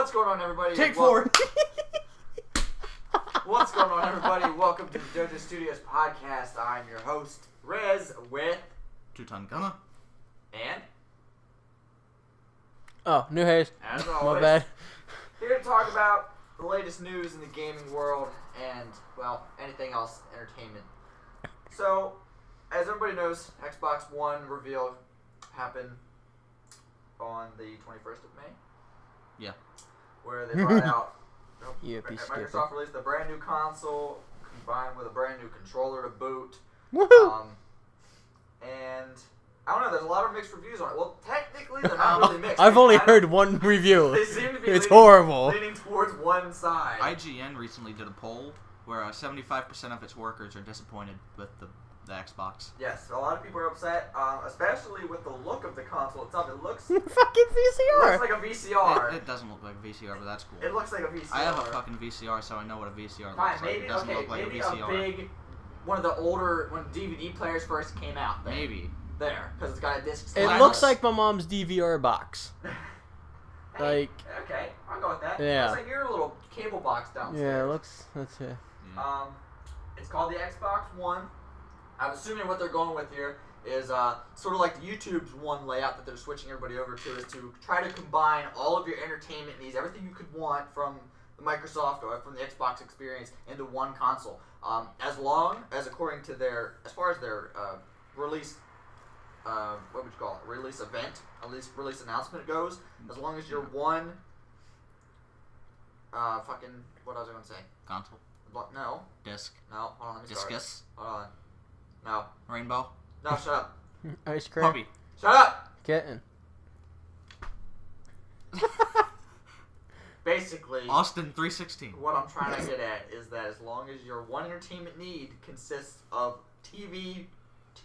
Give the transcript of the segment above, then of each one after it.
What's going on, everybody? Take 4. What's going on, everybody? Welcome to the Dojo Studios podcast. I'm your host, Rez, with... Tutankhamun. And? Oh, New Hayes. As always. My bad. Here to talk about the latest news in the gaming world and, well, anything else entertainment. So, as everybody knows, Xbox One reveal happened on the 21st of May. Yeah. Where they brought out... Yeah, Microsoft released a brand new console combined with a brand new controller to boot. Woohoo! And I don't know, there's a lot of mixed reviews on it. Well, technically, they're not really mixed. I've only heard one review. They seem to be it's horrible. leaning towards one side. IGN recently did a poll where 75% of its workers are disappointed with the Xbox. Yes, a lot of people are upset, especially with the look of the console itself. It looks fucking VCR. Looks like a VCR. It doesn't look like a VCR, but that's cool. It looks like a VCR. I have a fucking VCR, so I know what a VCR Fine, looks maybe, like. It doesn't look like maybe a VCR. big, one of the older, when DVD players first came out. There. Maybe. There, because it's got a disc. It slide. looks like my mom's DVR box. Hey, okay, I'll go with that. Yeah. Looks like your little cable box downstairs. Yeah, it looks. That's it. Yeah. It's called the Xbox One. I'm assuming what they're going with here is sort of like the YouTube's One layout that they're switching everybody over to, is to try to combine all of your entertainment needs, everything you could want from the Microsoft or from the Xbox experience into one console. As long as, according to their, as far as their release, what would you call it, release event, release announcement goes, as long as you're one, what was I going to say? Console. No. Disc. No, hold on, let me start. Discus. Hold on. No. Rainbow. No, shut up. Ice cream. Puppy. Shut up! Kitten. Basically, Austin 316. what I'm trying to get at is that as long as your one entertainment need consists of TV,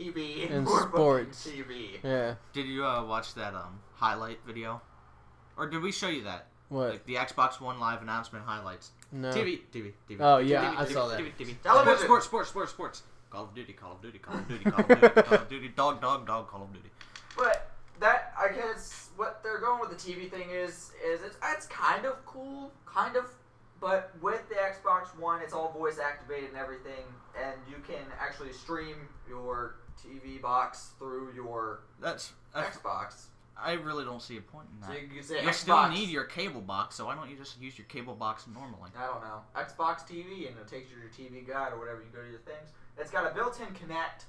And more sports. fucking TV. Yeah. Did you watch that highlight video? Or did we show you that? What? Like the Xbox One live announcement highlights. No. TV. Oh, yeah, I TV, saw that. TV. Television. Sports. Call of Duty, Call of Duty, Call of Duty, Call of Duty, Call of Duty, dog, Call of Duty. But that, I guess, what they're going with the TV thing is it's kind of cool, but with the Xbox One, it's all voice activated and everything, and you can actually stream your TV box through your Xbox. I really don't see a point in that. So you can say You Xbox. still need your cable box, so why don't you just use your cable box normally? I don't know. Xbox TV, and it takes you to your TV guide or whatever. You go to your things. It's got a built-in Kinect,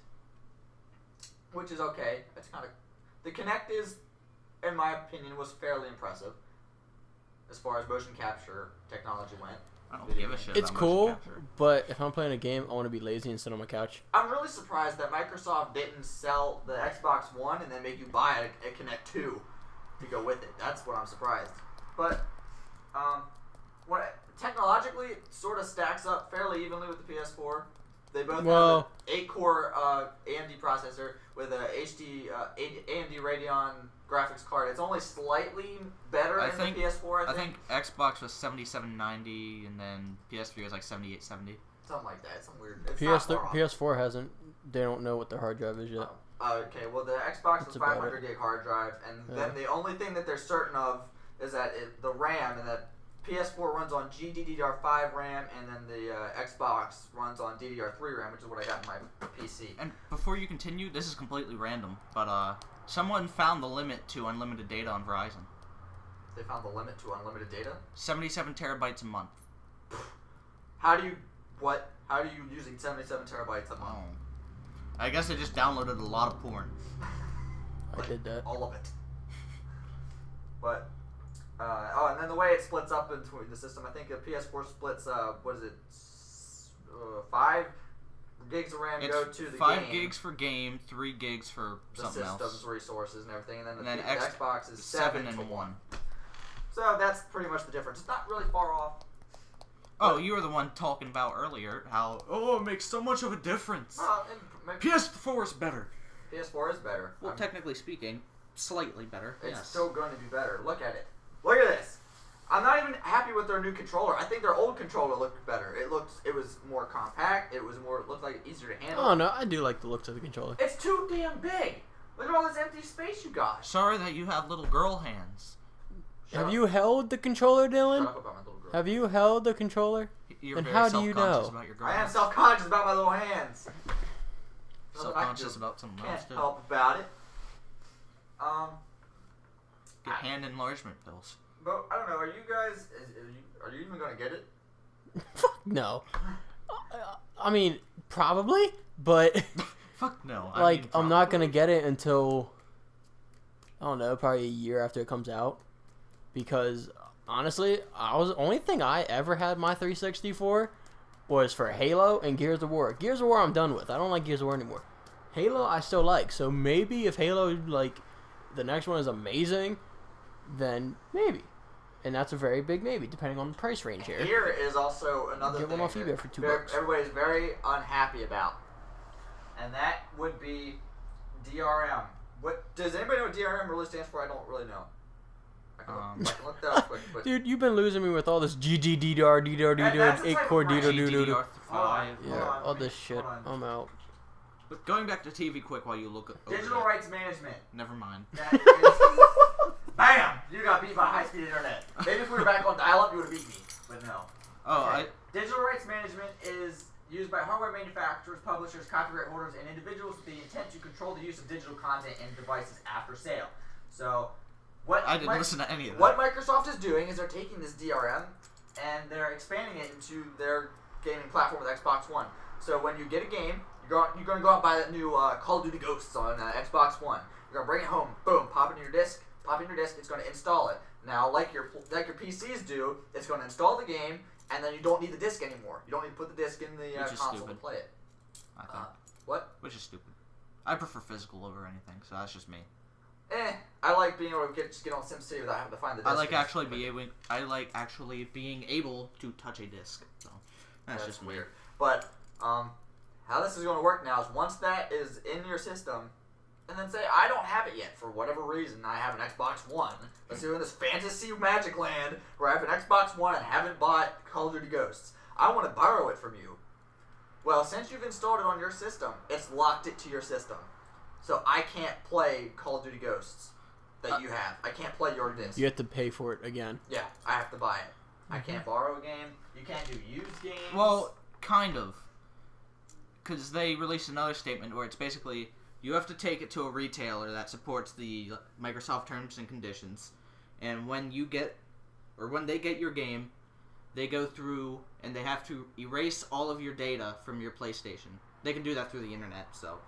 which is okay. It's kind of the Kinect is, in my opinion, was fairly impressive as far as motion capture technology went. I don't give a shit. It's about cool, motion capture. but if I'm playing a game, I want to be lazy and sit on my couch. I'm really surprised that Microsoft didn't sell the Xbox One and then make you buy a Kinect 2 to go with it. That's what I'm surprised. But technologically, it sort of stacks up fairly evenly with the PS4. They both have an 8-core AMD processor with a AMD Radeon graphics card. It's only slightly better than the PS4, I think. Xbox was 7790, and then PS3 was like 7870. Something like that. Some weird. It's not far off. PS4 hasn't. They don't know what their hard drive is yet. Okay, well, the Xbox is 500 gig hard drive, and then the only thing that they're certain of is that the RAM, and that PS4 runs on GDDR5 RAM, and then the Xbox runs on DDR3 RAM, which is what I got in my PC. And before you continue, this is completely random, but someone found the limit to unlimited data on Verizon. They found the limit to unlimited data? 77 terabytes a month. How do you using 77 terabytes a month? I guess they just downloaded a lot of porn. I did that. All of it. But, and then the way it splits up into the system, I think the PS4 splits, 5 gigs of RAM go to the 5 gigs for game, 3 gigs for the something else. system's resources and everything, and then the X- Xbox is 7 and to 1. So that's pretty much the difference. It's not really far off. Oh, you were the one talking about earlier how, it makes so much of a difference. Maybe PS4 is better. PS4 is better. Well, technically speaking, slightly better. It's still going to be better. Look at it. Look at this. I'm not even happy with their new controller. I think their old controller looked better. It was more compact. It looked like easier to handle. Oh no, I do like the looks of the controller. It's too damn big. Look at all this empty space you got. Sorry that you have little girl hands. Have you held the controller, Shut Dylan? up about my little girl. Have you held the controller? You're And very how do you self-conscious know? about your I am girlfriend. self-conscious about my little hands. Self-conscious about something else, Can't too. help about it. Get hand enlargement pills. But I don't know. Are you guys? Are you even gonna get it? Fuck no. I mean, probably, but Fuck no. like, I mean, I'm not gonna get it until I don't know, probably a year after it comes out. Because honestly, the only thing I ever had my 360 for was for Halo and Gears of War. Gears of War I'm done with. I don't like Gears of War anymore. Halo I still like. So maybe if Halo, like, the next one is amazing, then maybe. And that's a very big maybe, depending on the price range here. Here is also another Get thing one off eBay for $2. everybody's very unhappy about, and that would be DRM. What does anybody know what DRM really stands for? I don't really know. I can look that up quick. But Dude, you've been losing me with all this GGDDR, DDR, That's the 8 type core of DDR, range. DDR. GDDR5. Yeah, Hold on, all this shit. hold on. I'm out. But going back to TV quick while you look over digital that. rights management. Never mind. That is, bam! You got beat by high-speed internet. Maybe if we were back on dial-up, you would have beat me. But no. Oh, Okay. Digital rights management is used by hardware manufacturers, publishers, copyright holders, and individuals with the intent to control the use of digital content and devices after sale. So, what I didn't listen to any of that. what Microsoft is doing is they're taking this DRM and they're expanding it into their gaming platform with Xbox One. So when you get a game, you're going to go out and buy that new Call of Duty Ghosts on Xbox One. You're going to bring it home, boom, pop it in your disc, it's going to install it. Now, like your PCs do, it's going to install the game, and then you don't need the disc anymore. You don't need to put the disc in the Which is console stupid. to play it. I think. What? Which is stupid. I prefer physical over anything, so that's just me. I like being able to get on SimCity without having to find the disc. I like actually being able to touch a disc. So that's just weird. weird. But how this is going to work now is once that is in your system, and then say I don't have it yet for whatever reason. I have an Xbox One. Let's do in this fantasy magic land where I have an Xbox One and haven't bought Call of Duty Ghosts. I want to borrow it from you. Well, since you've installed it on your system, it's locked it to your system. So I can't play Call of Duty Ghosts that you have. I can't play your disc. You have to pay for it again. Yeah, I have to buy it. I can't borrow a game. You can't do used games. Well, kind of. Because they released another statement where it's basically you have to take it to a retailer that supports the Microsoft terms and conditions, and when they get your game, they go through and they have to erase all of your data from your PlayStation. They can do that through the internet, so,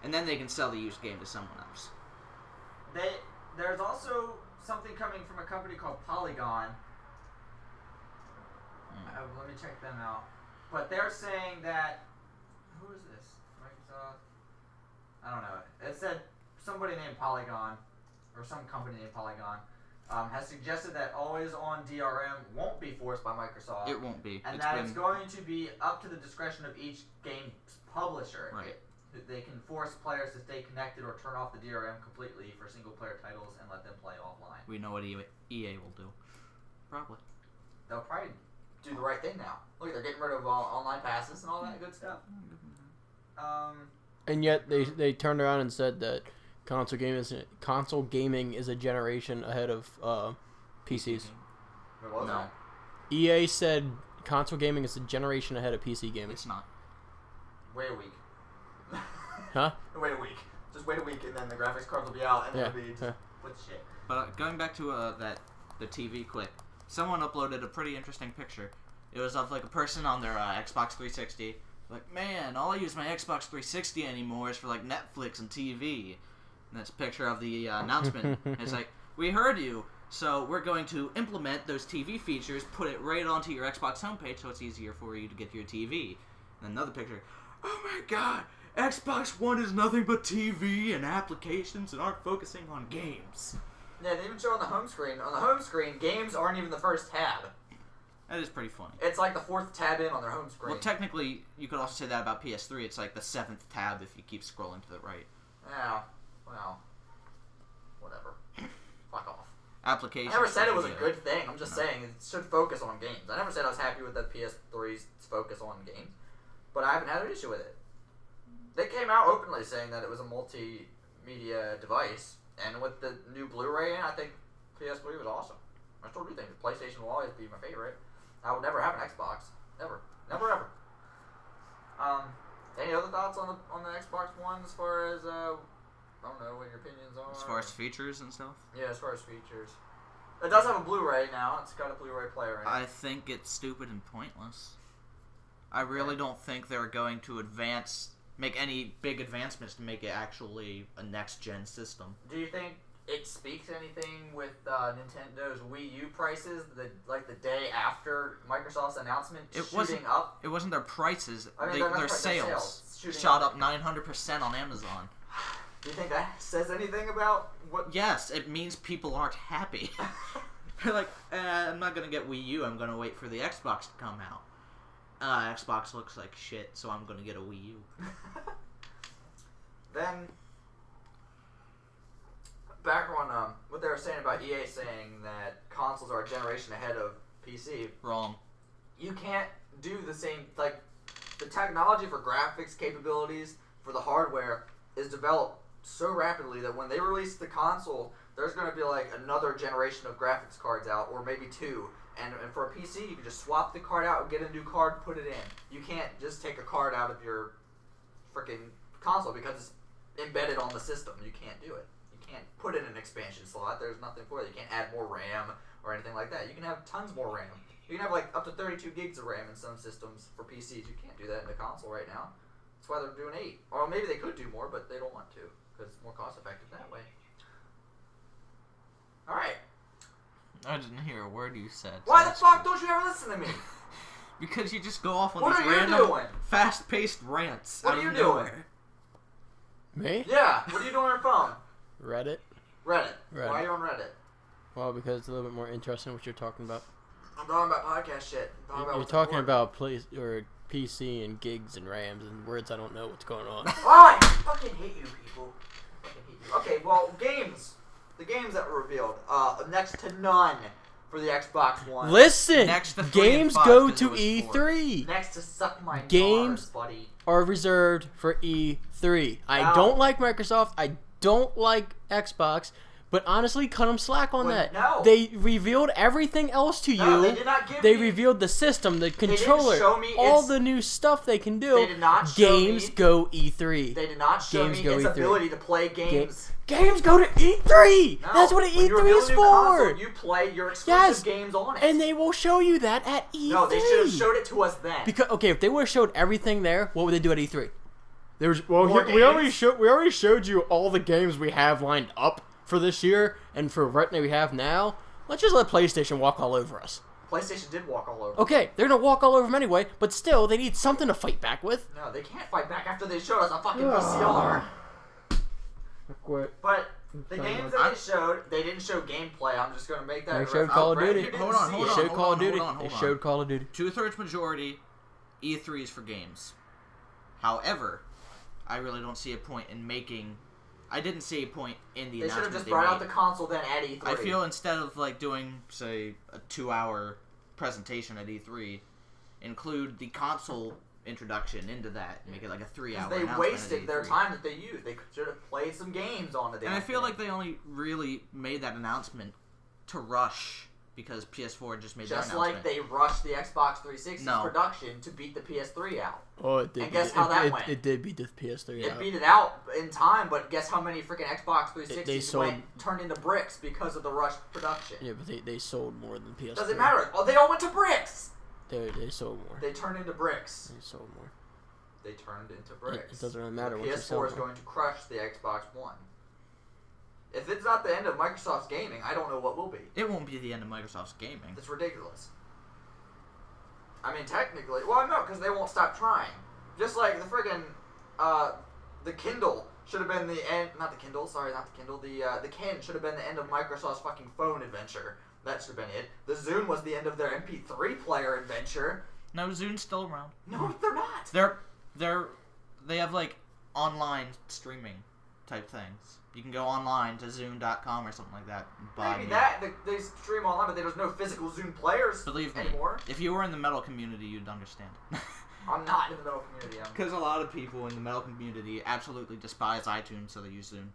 and then they can sell the used game to someone else. There's also something coming from a company called Polygon. Let me check them out. But they're saying that who is this? Microsoft. I don't know. It said somebody named Polygon, or some company named Polygon, has suggested that always-on DRM won't be forced by Microsoft. It won't be. And that it's going to be up to the discretion of each game's publisher. Right. They can force players to stay connected or turn off the DRM completely for single-player titles and let them play offline. We know what EA will do. Probably. They'll probably do the right thing now. Look, they're getting rid of online passes and all that good stuff. And yet they turned around and said that console gaming is a generation ahead of PCs. What was No. that? EA said console gaming is a generation ahead of PC gaming. It's not. Wait a week. Huh? Wait a week. Just wait a week and then the graphics cards will be out and Yeah. it'll be just with shit. But going back to the TV quick, someone uploaded a pretty interesting picture. It was of like a person on their Xbox 360. Like, man, all I use my Xbox 360 anymore is for like Netflix and TV. And that's a picture of the announcement. And it's like, we heard you, so we're going to implement those TV features, put it right onto your Xbox homepage so it's easier for you to get to your TV. And another picture, oh my god, Xbox One is nothing but TV and applications and aren't focusing on games. Yeah, they even show on the home screen. On the home screen, games aren't even the first tab. That is pretty funny. It's like the fourth tab in on their home screen. Well, technically, you could also say that about PS3. It's like the 7th tab if you keep scrolling to the right. Yeah, well, whatever. Fuck off. Applications. I never said it was a yeah. good thing. I'm just saying it should focus on games. I never said I was happy with the PS3's focus on games, but I haven't had an issue with it. They came out openly saying that it was a multimedia device, and with the new Blu-ray in, I think PS3 was awesome. I still do think the PlayStation will always be my favorite. I will never have an Xbox. Never. Never ever. Any other thoughts on the Xbox One as far as I don't know what your opinions are? As far as features and stuff? Yeah, as far as features. It does have a Blu-ray now. It's got a Blu-ray player in it. I think it's stupid and pointless. I really don't think they're going to make any big advancements to make it actually a next-gen system. Do you think it speaks anything with Nintendo's Wii U prices, the day after Microsoft's announcement shooting up? It wasn't their prices. I mean, their sales shot up 900% on Amazon. Do you think that says anything about what? Yes, it means people aren't happy. They're like, I'm not going to get Wii U, I'm going to wait for the Xbox to come out. Xbox looks like shit, so I'm going to get a Wii U. Then, back on what they were saying about EA saying that consoles are a generation ahead of PC. Wrong. You can't do the same, like, the technology for graphics capabilities for the hardware is developed so rapidly that when they release the console, there's going to be like another generation of graphics cards out, or maybe two. And for a PC, you can just swap the card out, get a new card, put it in. You can't just take a card out of your freaking console because it's embedded on the system. You can't do it. You can't put in an expansion slot. There's nothing for it. You can't add more RAM or anything like that. You can have tons more RAM. You can have like up to 32 gigs of RAM in some systems for PCs. You can't do that in the console right now. That's why they're doing 8. Or maybe they could do more, but they don't want to because it's more cost effective that way. Alright. I didn't hear a word you said. Why the fuck don't you ever listen to me? Because you just go off on What these are you random, doing? fast-paced rants. What out are you of doing? nowhere. Me? Yeah, what are you doing on your phone? Reddit. Reddit. Reddit. Why are you on Reddit? Well, because it's a little bit more interesting what you're talking about. I'm talking about podcast shit. You're talking about PC and gigs and RAMs and words I don't know what's going on. Oh, I fucking hate you people. I fucking hate you. Okay, well, games. The games that were revealed. Next to none for the Xbox One. Listen! Next to 3 and Games 5, go 'cause to it was E3. Next to suck my Games Nars, buddy. Are reserved for E3. I No. don't like Microsoft. I don't like Xbox. But honestly, cut them slack on that. No. They revealed everything else to No, you. they did not give They me... revealed the system, the didn't controller, show me all its- the new stuff they can do. They did not show Games me- go E3. They did not show Games me go its E3. ability to play games. Games go to E3. No, That's what an when you E3 reveal is a new for. console, you play your exclusive Yes. games on it. And they will show you that at E3. No, they should have showed it to us then. Because okay, if they would have showed everything there, what would they do at E3? There's More we already games? showed you all the games we have lined up for this year and for right now we have now. Let's just let PlayStation walk all over us. PlayStation did walk all over. Okay, they're gonna walk all over them anyway, but still they need something to fight back with. No, they can't fight back after they showed us a fucking VCR. I quit. But the games that they showed, they didn't show gameplay. I'm just gonna make that. They showed reference. Call of Brad, Duty. you didn't Hold on, see hold it. They on, showed hold Call on, of Duty. hold on, hold They on. showed Call of Duty. 2/3 majority, E3 is for games. However, I really don't see a point in making... I didn't see a point in the They should announcement have just they brought out made. the console then at E3. I feel instead of like doing, say, a 2-hour presentation at E3, include the console introduction into that, and make it like a 3-hour they announcement wasted at their E3. time that they used. They should have played some games on it. And I feel like they only really made that announcement to rush because PS4 just made just their like announcement. they rushed the Xbox 360's No. production to beat the PS3 out. Oh, it did. And guess how that went? It did beat the PS3 It out. beat it out in time, but guess how many freaking Xbox They 360s sold- turned into bricks because of the rushed production? Yeah, but they sold more than PS3. Doesn't matter. Oh, they all went to bricks. They sold more. They turned into bricks. They sold more. They turned into bricks. It doesn't really matter The what you sell PS4 is more. going to crush the Xbox One. If it's not the end of Microsoft's gaming, I don't know what will be. It won't be the end of Microsoft's gaming. It's ridiculous. I mean, technically, well, no, because they won't stop trying. Just like the friggin', the Kindle should have been the end. Not the Kindle. Sorry, not the Kindle. The Ken should have been the end of Microsoft's fucking phone adventure. That should have been it. The Zune was the end of their MP3 player adventure. No, Zune's still around. No, they're not. They have like online streaming type things. You can go online to Zune.com or something like that. And buy Maybe music. that they stream online, but there's no physical Zune players Believe me, anymore. if you were in the metal community, you'd understand. I'm not in the metal community. Because a lot of people in the metal community absolutely despise iTunes, so they use Zune.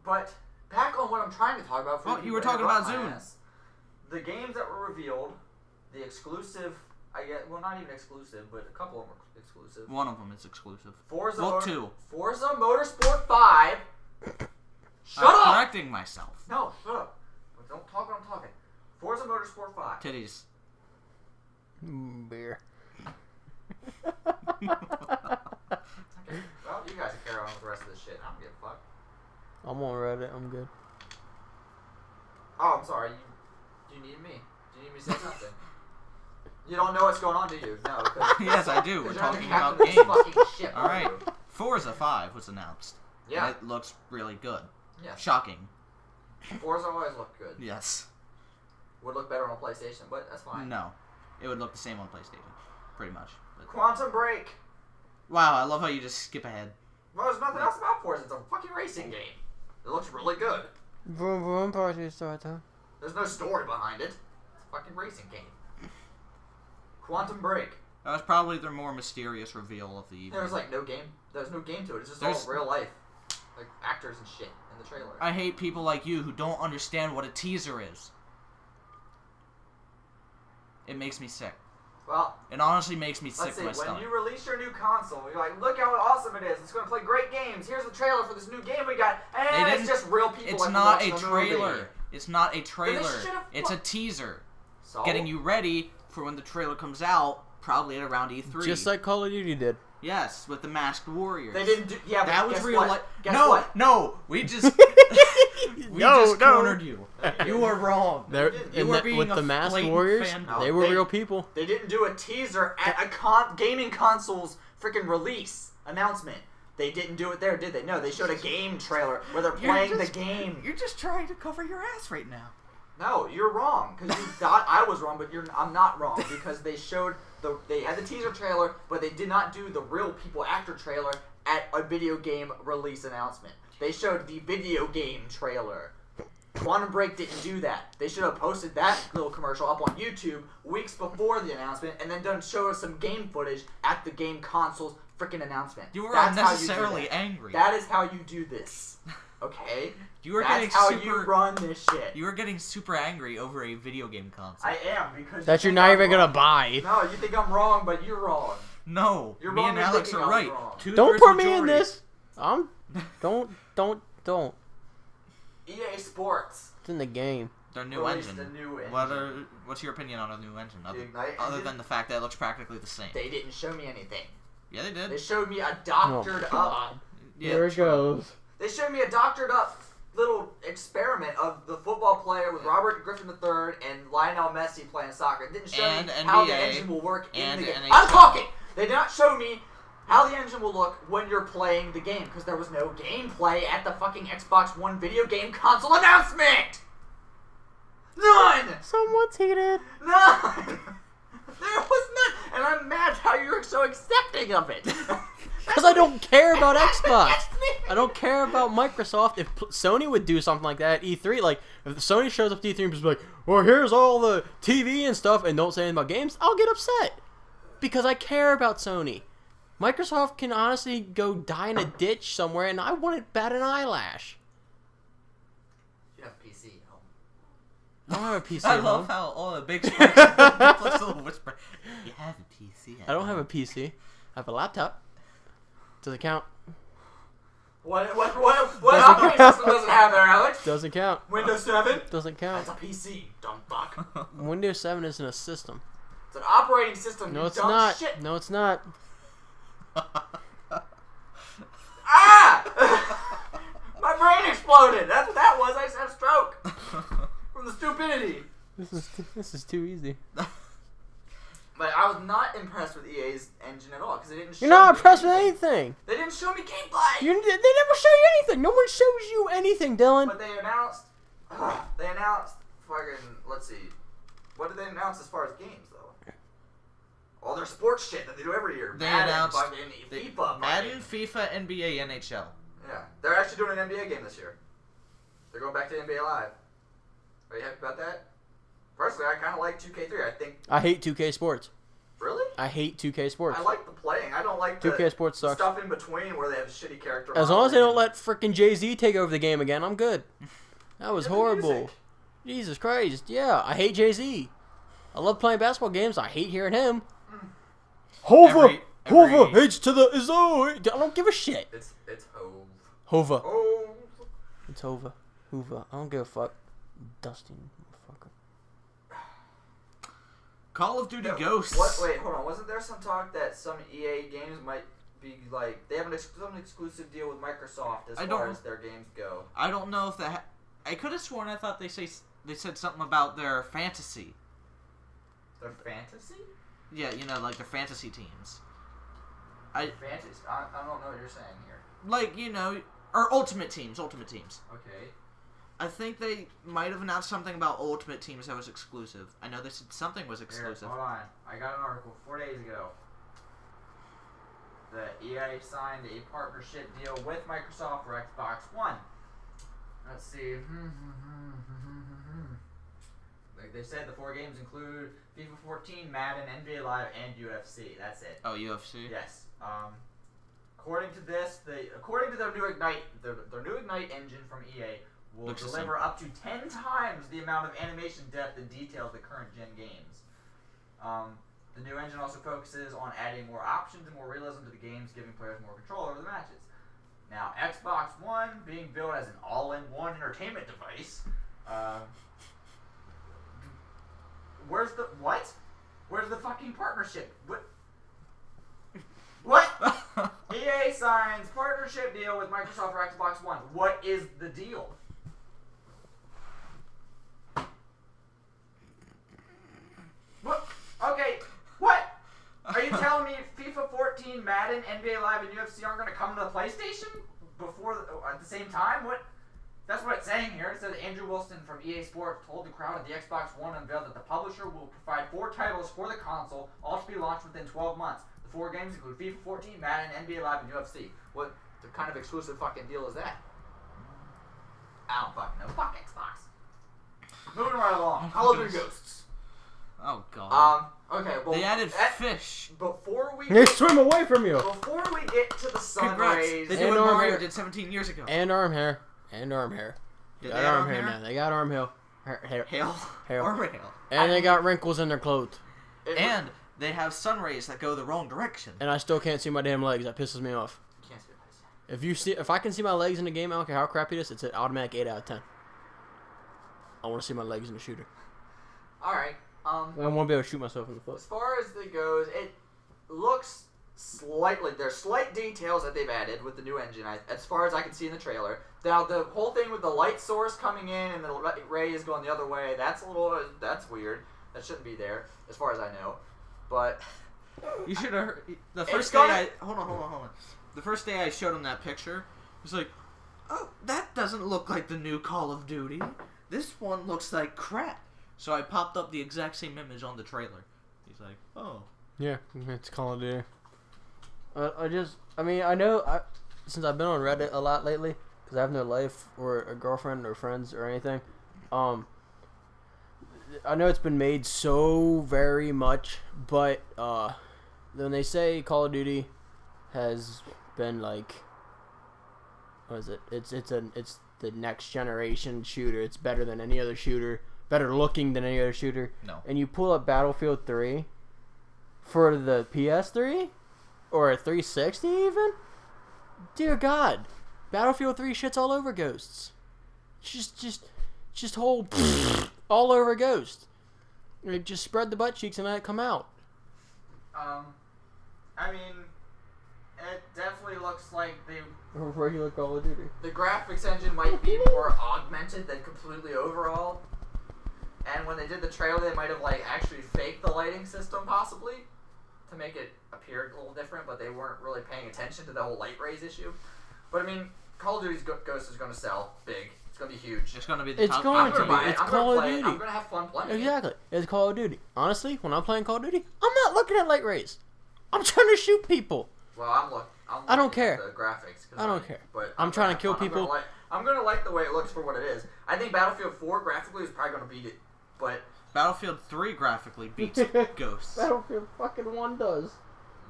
But back on what I'm trying to talk about. Well, you were talking about Zune. the games that were revealed, the exclusive, I guess, well, not even exclusive, but a couple of them were exclusive. One of them is exclusive. Forza Motorsport 5. Shut up! I'm correcting myself. No, shut up. Don't talk when I'm talking. Forza Motorsport 5. Titties. Beer. Okay. Well, you guys can carry on with the rest of this shit. I don't give a fuck. I'm on Reddit. I'm good. Oh, I'm sorry. Do you need me? Do you need me to say something? You don't know what's going on, do you? No. Yes, I do. We're you're not talking the about captain of games. this fucking ship, All are right. you? Forza 5 was announced. Yeah. And it looks really good. Yeah. Shocking. Forza always looked good. Yes. Would look better on PlayStation, but that's fine. No. It would look the same on PlayStation. Pretty much. But... Quantum Break. Wow, I love how you just skip ahead. Well, there's nothing else about Forza. It's a fucking racing game. It looks really good. Vroom vroom party starter. There's no story behind it. It's a fucking racing game. Quantum Break. That was probably their more mysterious reveal of the evening. There was like no game. There's no game to it. It's just There's- all real life, like actors and shit in the trailer. I hate people like you who don't understand what a teaser is. It makes me sick. Well, It honestly makes me sick let's to see. my When stomach. you release your new console, you're like, look how awesome it is. It's going to play great games. Here's the trailer for this new game we got. They And it's didn't- just real people. It's like not a watching trailer. movie. It's not a trailer. should've It's a teaser. So, Getting you ready for when the trailer comes out, probably at around E3. Just like Call of Duty did. Yes, with the Masked Warriors. They didn't do. Yeah, That but was guess real what? life. Guess No, what? no, we just No, no. cornered you. You were wrong. They're, You were being with a the Masked blatant Warriors, fanboy. they were They- real people. They didn't do a teaser at a gaming console's freaking release announcement. They didn't do it there, did they? No, they showed a game trailer where they're playing the game. You're just trying to cover your ass right now. No, you're wrong because you thought I was wrong, but I'm not wrong because they showed they had the teaser trailer, but they did not do the real people actor trailer at a video game release announcement. They showed the video game trailer. Quantum Break didn't do that. They should have posted that little commercial up on YouTube weeks before the announcement, and then done show us some game footage at the game console's freaking announcement. You were That's how you do unnecessarily that. angry. That is how you do this. Okay? You were That's getting how super. you run this shit. You were getting super angry over a video game console. I am because That you you're think not I'm even wrong. gonna buy. No, you think I'm wrong, but you're wrong. No, You're me wrong and in Alex thinking are I'm right. wrong. Don't Two-thirds put me in majority. this. Don't. EA Sports. It's in the game. Their new released engine. a new engine. What's your opinion on a new engine? The Ignite Other engine? than the fact that it looks practically the same. They didn't show me anything. Yeah, they They did. showed me a doctored up. Yeah, There it goes. They showed me a doctored up little experiment of the football player with Robert Griffin III and Lionel Messi playing soccer. It didn't show And me how the NBA engine will work in and the game. NHL. I'm talking. They did not show me how the engine will look when you're playing the game because there was no gameplay at the fucking Xbox One video game console announcement. None. Someone's heated. None. There was none, and I'm mad how you're so accepting of it. Because I don't care about Xbox. I don't care about Microsoft. If Sony would do something like that at E3, like if Sony shows up to E3 and just be like, well, here's all the TV and stuff, and don't say anything about games, I'll get upset. Because I care about Sony. Microsoft can honestly go die in a ditch somewhere, and I wouldn't bat an eyelash. You have a PC at home. I don't have a PC I at love home. how all the big sports plus a little whisper. You have a PC. I don't have a PC. I have a laptop. Does it count? What operating system does it have there, Alex? Doesn't count. Windows 7? Doesn't count. That's a PC, dumb fuck. Windows 7 isn't a system. It's an operating system, No, you it's dumb not. shit. No, it's not. Ah! My brain exploded. That's what that was. I just had a stroke. From the stupidity. This is too easy. But I was not impressed with EA's engine at all because they didn't show You're not me impressed with anything. They didn't show me gameplay. They never show you anything. No one shows you anything, Dylan. But they announced fucking, let's see. What did they announce as far as games, though? All their sports shit that they do every year. They Madden, announced fucking FIFA. Madden, fucking- FIFA, NBA, NHL. Yeah. They're actually doing an NBA game this year. They're going back to NBA Live. Are you happy about that? Personally, I kind of like 2K3. I think... I hate 2K Sports. Really? I hate 2K Sports. I like the playing. I don't like the 2K Sports sucks. stuff in between where they have a shitty character. As long as they don't let frickin' Jay-Z take over the game again, I'm good. That was Yeah, the horrible. music. Jesus Christ. Yeah, I hate Jay-Z. I love playing basketball games. I hate hearing him. Hova! Hova! H to the Izzo! I don't give a shit. It's Hove. Hova. Hove. It's Hova. Hova. I don't give a fuck. Dusty motherfucker. Call of Duty Ghosts. What? Wait, hold on. Wasn't there some talk that some EA games might be like they have some exclusive deal with Microsoft as far as their games go? I don't know if that. I could have sworn I thought they said something about their fantasy. Their fantasy? Yeah, you know, like their fantasy teams. Fantasy? I don't know what you're saying here. Like, you know, or Ultimate Teams. Okay. I think they might have announced something about Ultimate Teams that was exclusive. I know they said something was exclusive. Here, hold on. I got an article 4 days ago. The EA signed a partnership deal with Microsoft for Xbox One. Let's see. Like they said, the 4 games include FIFA 14, Madden, NBA Live, and UFC. That's it. Oh, UFC? Yes. According to this, according to their new Ignite, their new Ignite engine from EA will deliver up to 10 times the amount of animation depth and detail of the current gen games. The new engine also focuses on adding more options and more realism to the games, giving players more control over the matches. Now, Xbox One, being built as an all-in-one entertainment device, where's the what? Where's the fucking partnership? What? EA signs partnership deal with Microsoft for Xbox One. What is the deal? What? Okay, what? Are you telling me FIFA 14, Madden, NBA Live, and UFC aren't going to come to the PlayStation at the same time? What? That's what it's saying here. It says Andrew Wilson from EA Sports told the crowd at the Xbox One unveiled that the publisher will provide 4 titles for the console, all to be launched within 12 months. The 4 games include FIFA 14, Madden, NBA Live, and UFC. What kind of exclusive fucking deal is that? I don't fucking know. Fuck Xbox. Moving right along. Call of Duty Ghosts. Oh god. Okay. Well, they added fish. Before we they swim away from you. Before we get to the sun Congrats. rays, They do what Mario did 17 years ago. And arm hair. Did they got arm hair now. They got arm hair. Hail. Arm hair. And they got wrinkles in their clothes. And they have sun rays that go the wrong direction. And I still can't see my damn legs. That pisses me off. You can't see my legs. If I can see my legs in the game, I don't care how crappy it is. It's an automatic 8 out of 10. I want to see my legs in the shooter. All right. I want to be able to shoot myself in the foot. As far as it goes, it looks slightly. There's slight details that they've added with the new engine, as far as I can see in the trailer. Now, the whole thing with the light source coming in and the ray is going the other way, that's weird. That shouldn't be there, as far as I know. But you should have heard the first day. Hold on. The first day I showed him that picture, he was like, "Oh, that doesn't look like the new Call of Duty. This one looks like crap." So I popped up the exact same image on the trailer. He's like, "Oh, yeah, it's Call of Duty." I know since I've been on Reddit a lot lately, because I have no life or a girlfriend or friends or anything. I know it's been made so very much, but when they say Call of Duty has been like, what is it? It's the next generation shooter. It's better than any other shooter, better looking than any other shooter. No. And you pull up Battlefield 3 for the PS3 or a 360 even. Dear God, Battlefield 3 shits all over Ghosts. Just whole all over Ghost. Like, just spread the butt cheeks and let it come out. I mean, it definitely looks like Regular Call of Duty. the graphics engine might be more augmented than completely overall. And when they did the trailer, they might have actually faked the lighting system possibly to make it appear a little different, but they weren't really paying attention to the whole light rays issue. But I mean, Call of Duty's Ghost is going to sell big. It's going to be huge. It's going to be the It's top. going I'm gonna to buy be. it. It's I'm Call gonna of play Duty. it. I'm going to have fun playing it. Exactly. It's Call of Duty. Honestly, when I'm playing Call of Duty, I'm not looking at light rays. I'm trying to shoot people. Well, I'm I don't looking at care. the graphics. I don't care. But I'm trying to kill fun. people. I'm going to like the way it looks for what it is. I think Battlefield 4 graphically is probably going to beat it, but Battlefield 3 graphically beats Ghosts. Battlefield fucking 1 does.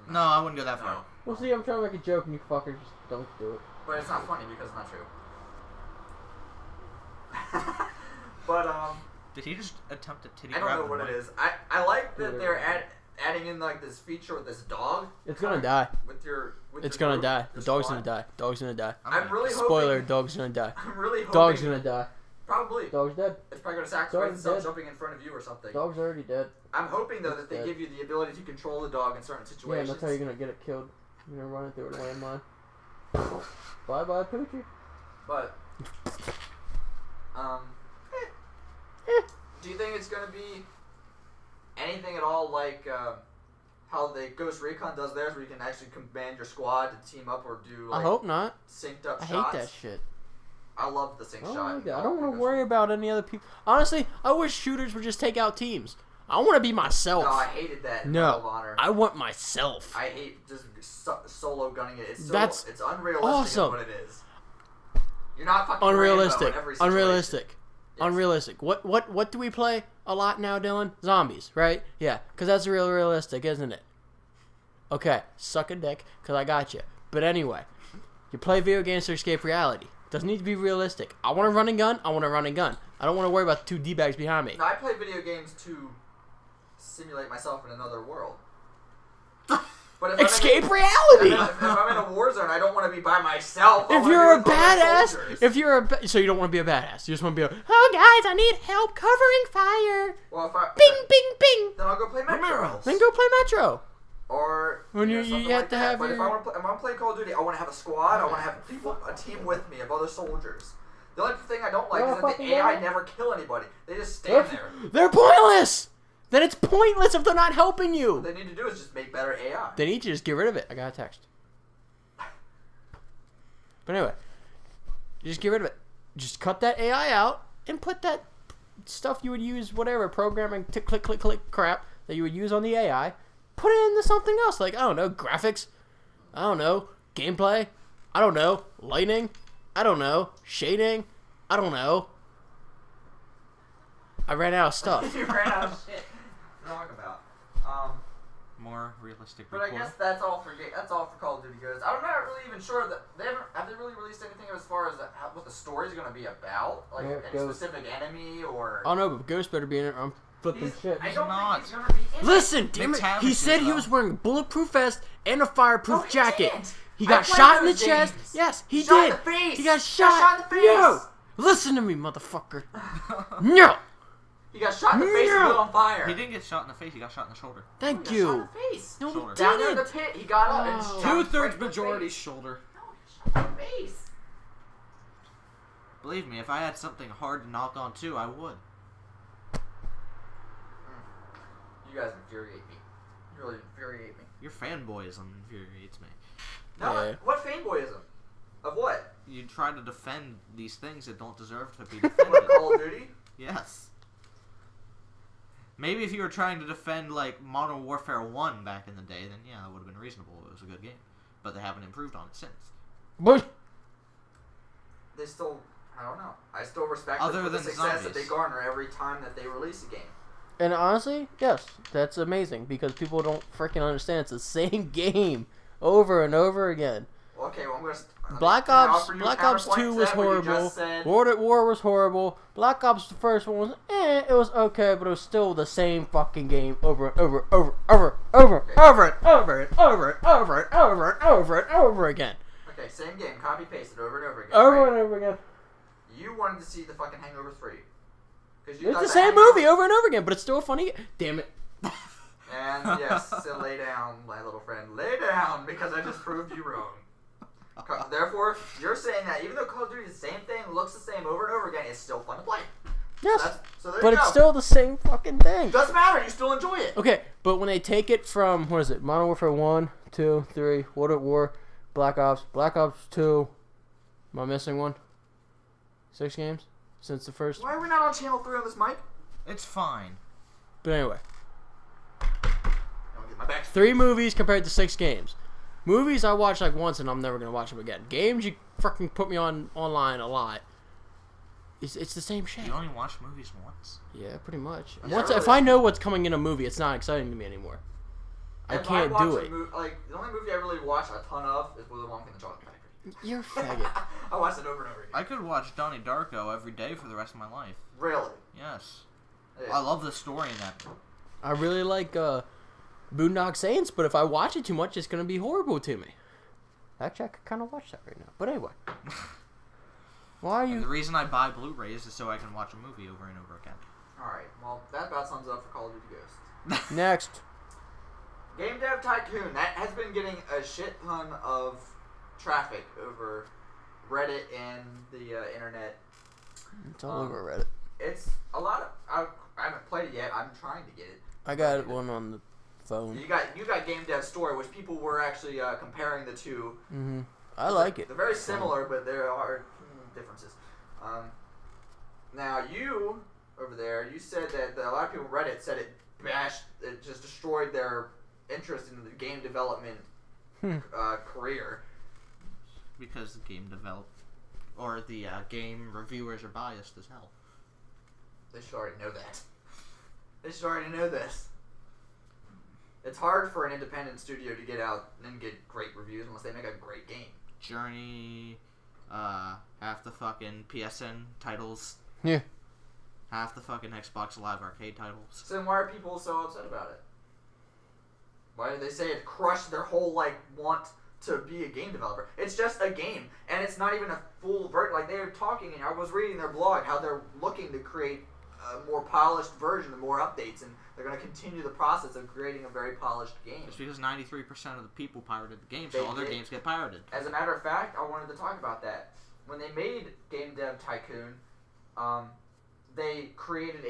No, I wouldn't go that far. no. Well, see, I'm trying to make a joke and you fuckers just don't do it. But it's not funny because it's not true. But Did he just attempt a titty I grab? don't know what it is. I like that they're adding in like this feature with this dog. It's gonna die. It's gonna die. The dog's gonna die. Dog's gonna die. I'm really Spoiler, hoping. dog's gonna die. I'm really hoping. Dog's gonna die. Probably. Dog's dead. It's probably gonna sacrifice Dog's itself dead. jumping in front of you or something. Dog's already dead. I'm hoping though It's that they dead. give you the ability to control the dog in certain Yeah, situations. that's how you're gonna get it killed. You're gonna run it through a landmine. Bye bye, Poochie. But do you think it's gonna be anything at all like how the Ghost Recon does theirs, where you can actually command your squad to team up or do like I hope not. synced up I shots? hate that shit. I love the sync I don't shot. like that. I don't want to worry about any other people. Honestly, I wish shooters would just take out teams. I want to be myself. No, I hated that. in No, Medal of Honor. I want myself. I hate just solo gunning it. It's it's unrealistic. awesome. Is what it is. You're not fucking Unrealistic. Rambo in every situation. Unrealistic. Yes. Unrealistic. What do we play a lot now, Dylan? Zombies, right? Yeah, because that's realistic, isn't it? Okay, suck a dick, because I got you. But anyway, you play video games to escape reality. Doesn't need to be realistic. I want to run and gun. I want to run and gun. I don't want to worry about two D-bags behind me. No, I play video games to simulate myself in another world. But if Escape if reality! I'm in a war zone, I don't want to be by myself. I If wanna you're be a with other soldiers. badass, so you don't want to be a badass. You just want to be oh guys, I need help covering fire. Well, if I, Bing, bing, bing. then I'll go play Metro. Then go play Metro. Or When you something have like to that. have But your- if I want to play, Call of Duty, I want to have a squad. I want to have a team with me of other soldiers. The only thing I don't like You're is a that the fucking AI guy. never kill anybody. They just stand there. They're pointless. Then it's pointless if they're not helping you. What they need to do is just make better AI. They need to just get rid of it. I got a text. But anyway, just get rid of it. Just cut that AI out and put that stuff you would use, whatever, programming, click, click, click crap that you would use on the AI, put it into something else. Like, I don't know, graphics. I don't know, gameplay. I don't know, lighting. I don't know, shading. I don't know. I ran out of stuff. You ran out of shit to talk about. More realistic. But I guess that's all for Call of Duty goes. I'm not really even sure that have they really released anything as far as what the story's going to be about, like Yeah, any Ghost. specific enemy or. Oh no, but Ghost better be in it. Or I'm flipping shit. I don't not. think he's going to be in it. Listen, damn it. Tavis He said is, he though. was wearing a bulletproof vest and a fireproof No, he jacket. didn't. He I got played shot in the those chest. games. Yes, he Shot in did. the face. He got Got shot. shot in the face. No. Listen to me, motherfucker. No. He got shot in the face and lit on fire. He didn't get shot in the face. He got shot in the shoulder. Thank He got shot in you. the face. No, Shoulder. he Down there in the didn't. pit, he got up and Oh. shot him Two-thirds right in the majority face. shoulder. No, he shot in the face. Believe me, if I had something hard to knock on too, I would. You guys infuriate me. You really infuriate me. Your fanboyism infuriates me. No, Yeah. what fanboyism? Of what? You try to defend these things that don't deserve to be What, defended. Call of Duty? Yes. Maybe if you were trying to defend, like, Modern Warfare 1 back in the day, then yeah, that would have been reasonable. It was a good game. But they haven't improved on it since. But They still, I don't know. I still respect Other them for the than success that zombies. they garner every time that they release a game. and honestly, yes, that's amazing because people don't freaking understand it's the same game over and over again. Well, okay, well, I'm going to... Black Ops 2 was horrible. World at War was horrible. Black Ops the first one was it was okay, but it was still the same fucking game over and over and over again. Okay, same game, copy pasted over and over again. Over right? and over again. You wanted to see the fucking Hangover 3. 'Cause you It's thought the the same Hangover- movie over and over again, but it's still a funny. Damn it. And yes, so lay down, my little friend. Lay down, because I just proved you wrong. Therefore, you're saying that even though Call of Duty is the same thing, looks the same over and over again, it's still fun to play. Yes, So there but you it's go. still the same fucking thing. Doesn't matter, you still enjoy it. Okay, but when they take it from, what is it, Modern Warfare 1, 2, 3, World at War, Black Ops 2, am I missing one? 6 games since the first? Why are we not on channel 3 on this mic? It's fine. But anyway, I'll get my back. 3 movies compared to 6 games. Movies I watch like once and I'm never going to watch them again. Games you fucking put me on online a lot. It's the same shit. You only watch movies once? Yeah, pretty much. Yeah, Once, really. if I know what's coming in a movie, it's not exciting to me anymore. I If can't watch do a it. like, the only movie I really watch a ton of is Willy Wonka and the Chocolate Factory. You're a faggot. I watched it over and over again. I could watch Donnie Darko every day for the rest of my life. Really? Yes. Yeah. I love the story in that. I really like Boondock Saints, but if I watch it too much, it's going to be horrible to me. Actually, I could kind of watch that right now. But anyway. Why are And the you... reason I buy Blu-rays is so I can watch a movie over and over again. Alright, well, that about sums it up for Call of Duty Ghosts. Next. Game Dev Tycoon. That has been getting a shit ton of traffic over Reddit and the internet. It's all over Reddit. It's a lot of... I haven't played it yet. I'm trying to get it. I got one on the phone. You got Game Dev Story, which people were actually comparing the two. Mm-hmm. I like it. They're very similar, but there are differences. Now, you, over there, you said that a lot of people on Reddit said it just destroyed their interest in the game development career. Because the game game reviewers are biased as hell. They should already know that. They should already know this. It's hard for an independent studio to get out and get great reviews unless they make a great game. Journey, half the fucking PSN titles. Yeah. Half the fucking Xbox Live Arcade titles. So then why are people so upset about it? Why do they say it crushed their whole, want to be a game developer? It's just a game, and it's not even a full version. Like, they're talking, and I was reading their blog, how they're looking to create a more polished version and more updates, and they're going to continue the process of creating a very polished game. Just because 93% of the people pirated the game, so all their games get pirated. As a matter of fact, I wanted to talk about that. When they made Game Dev Tycoon, they created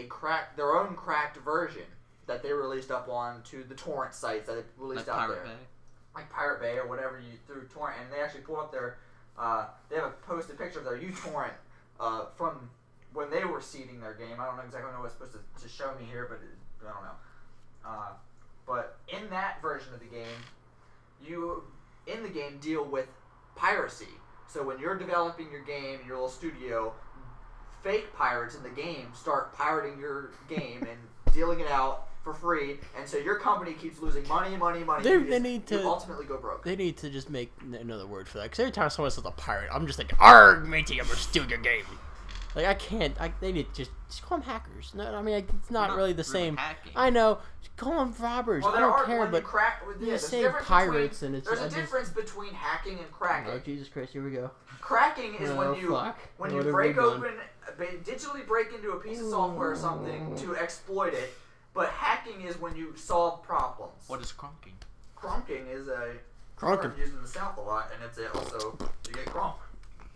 their own cracked version that they released up on to the torrent sites that they released Like out Pirate there. Bay. Like Pirate Bay or whatever you through torrent, and they actually pulled up their. They have a posted picture of their uTorrent from when they were seeding their game. I don't exactly know what's supposed to show me here, but I don't know. But in that version of the game, you in the game deal with piracy. So when you're developing your game in your little studio, fake pirates in the game start pirating your game and dealing it out for free, and so your company keeps losing money. They need to ultimately go broke. They need to just make another word for that. Because every time someone says a pirate, I'm just like, arg, matey, I'm gonna steal your game. Like, I can't. They need to just call them hackers. No, I mean, it's not really the same. Hacking. I know. Just call them robbers. Well, I don't care, but you say pirates, and it's there's a difference between hacking and cracking. Oh, Jesus Christ! Here we go. Cracking is when you break open, digitally break into a piece of software or something to exploit it. But hacking is when you solve problems. What is crunking? Crunking is a Crunking. term used in the South a lot, and it's also you get crunk.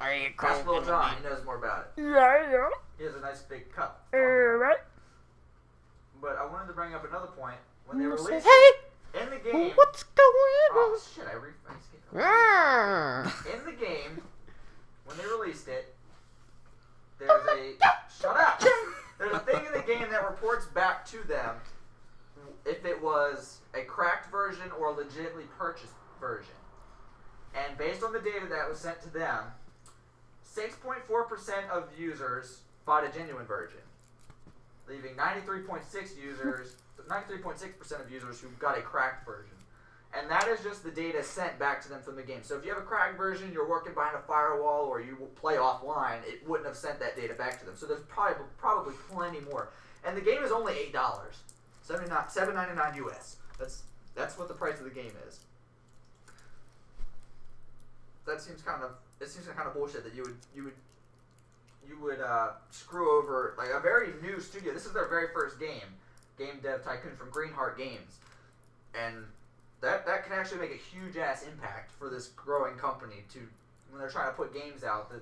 I Ask Little John, he knows more about it. Yeah. He has a nice big cup. Right. But I wanted to bring up another point. When they released Hey, it, in the game... what's going on? Oh, shit, in the game, when they released it, there's a... Shut up! There's a thing in the game that reports back to them if it was a cracked version or a legitimately purchased version. And based on the data that was sent to them, 6.4% of users bought a genuine version, leaving 93.6% of users who got a cracked version. And that is just the data sent back to them from the game. So if you have a cracked version, you're working behind a firewall, or you play offline, it wouldn't have sent that data back to them. So there's probably plenty more. And the game is only $8, $7.99 US. That's what the price of the game is. That seems kind of bullshit that you would screw over like a very new studio. This is their very first game, Game Dev Tycoon from Greenheart Games, and that can actually make a huge ass impact for this growing company when they're trying to put games out. The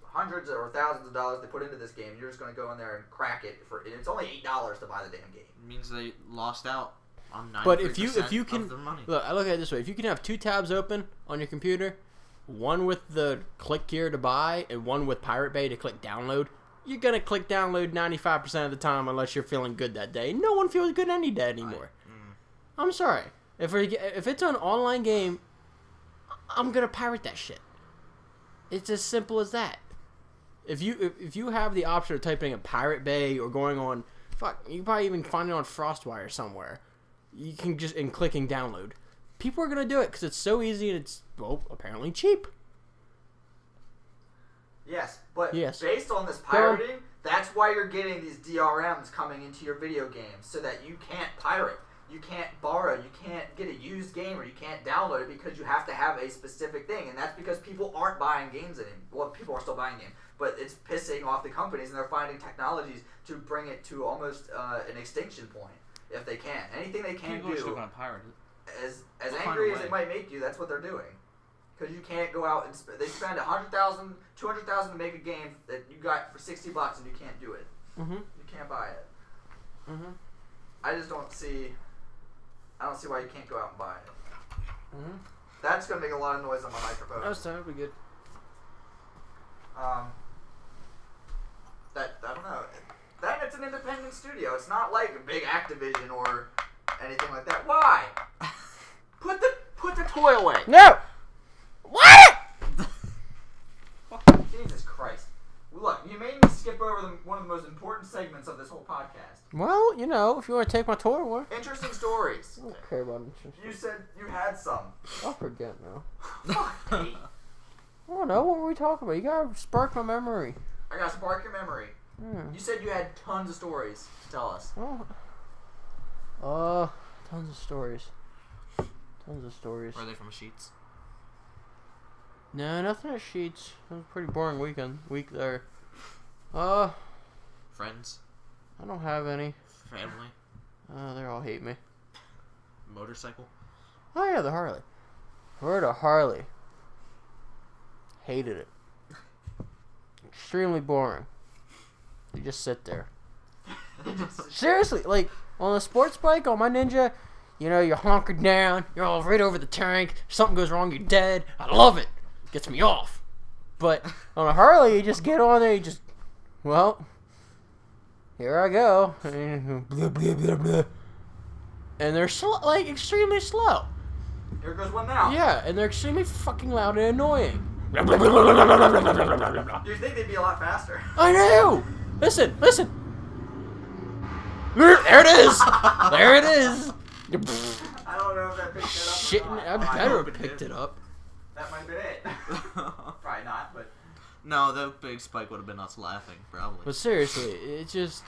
hundreds or thousands of dollars they put into this game, you're just going to go in there and crack it it's only $8 to buy the damn game. It means they lost out on 93% But if you can of their money. look, I look at it this way: if you can have two tabs open on your computer, one with the click here to buy and one with Pirate Bay to click download, you're gonna click download 95% of the time unless you're feeling good that day. No one feels good any day anymore. I'm sorry. If it's an online game, I'm gonna pirate that shit. It's as simple as that. If you have the option of typing in Pirate Bay or going on, you can probably even find it on FrostWire somewhere. You can just clicking download. People are gonna do it because it's so easy and it's apparently cheap. Yes, but Yes. based on this pirating, that's why you're getting these DRMs coming into your video games, so that you can't pirate. You can't borrow, you can't get a used game, or you can't download it because you have to have a specific thing. And that's because people aren't buying games anymore. Well, people are still buying games, but it's pissing off the companies, and they're finding technologies to bring it to almost an extinction point if they can. Anything they can People are still do, gonna pirate it. as They'll angry find a as it way. might make you, that's what they're doing. Because you can't go out and they spend $100,000, $200,000 to make a game that you got for $60 and you can't do it. Mm-hmm. You can't buy it. Mm-hmm. I just don't see. I don't see why you can't go out and buy it. Mm-hmm. That's gonna make a lot of noise on my microphone. That'll be good. That I don't know. That it's an independent studio. It's not like a big Activision or anything like that. Why? Put the toy away. No. What? Jesus Christ. Look, you made me skip over one of the most important segments of this whole podcast. Well, if you want to take my tour, what? Interesting stories. I don't care about insurance. You said you had some. I'll forget now. Fuck me. I don't know. What were we talking about? You gotta spark my memory. I gotta spark your memory. Hmm. You said you had tons of stories to tell us. Oh. Tons of stories. Tons of stories. Were they from Sheets? No, nothing at Sheets. It was a pretty boring week there. Friends? I don't have any. Family? They all hate me. Motorcycle? Oh yeah, the Harley. Rode a Harley. Hated it. Extremely boring. You just sit there. Seriously, like on a sports bike, on my Ninja, you're hunkered down, you're all right over the tank. If something goes wrong, you're dead. I love it. Gets me off. But on a Harley, you just get on there, here I go. Blah, blah, blah, blah. And they're extremely slow. Here goes one now. Yeah, and they're extremely fucking loud and annoying. You'd think they'd be a lot faster. I know. Listen. There it is. There it is. I don't know if that picked that up. Shit, or not. I better have picked it up. That might have been it. Probably not, but. No, the big spike would have been us laughing, probably. But seriously, it just.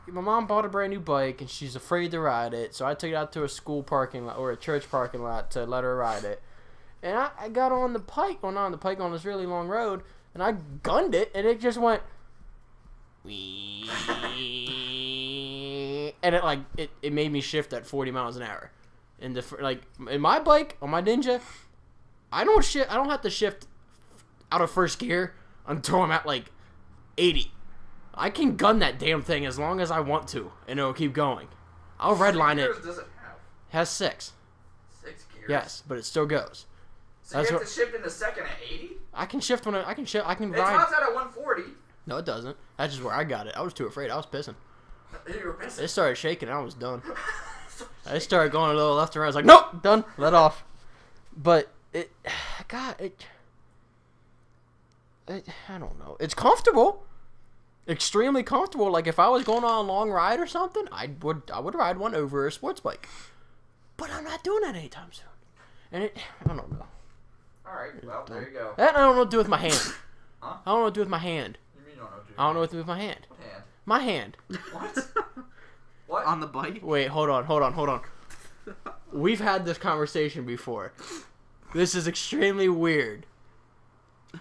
My mom bought a brand new bike and she's afraid to ride it, so I took it out to a school parking lot or a church parking lot to let her ride it. And I got on the pike on this really long road, and I gunned it, and it just went. Wee. And it made me shift at 40 miles an hour. And in my bike on my Ninja, I don't have to shift out of first gear until I'm at 80. I can gun that damn thing as long as I want to, and it'll keep going. I'll redline it. How many gears does it have? It has 6. 6 gears. Yes, but it still goes. So you have to shift in the second at 80? I can shift when I can shift. I can It ride. tops out at 140. No, it doesn't. That's just where I got it. I was too afraid. I was pissing. You were pissing. It started shaking. And I was done. I started going a little left and right. I was like, nope, done. Let off. But I don't know. It's comfortable. Extremely comfortable. Like if I was going on a long ride or something, I would ride one over a sports bike. But I'm not doing that anytime soon. And I don't know. Alright, well, there you go. That I don't know what to do with my hand. Huh? I don't know what to do with my hand. You mean you don't know what to do? I don't know what to do with my hand. What hand? My hand. What? What? On the bike? Wait, hold on. We've had this conversation before. This is extremely weird.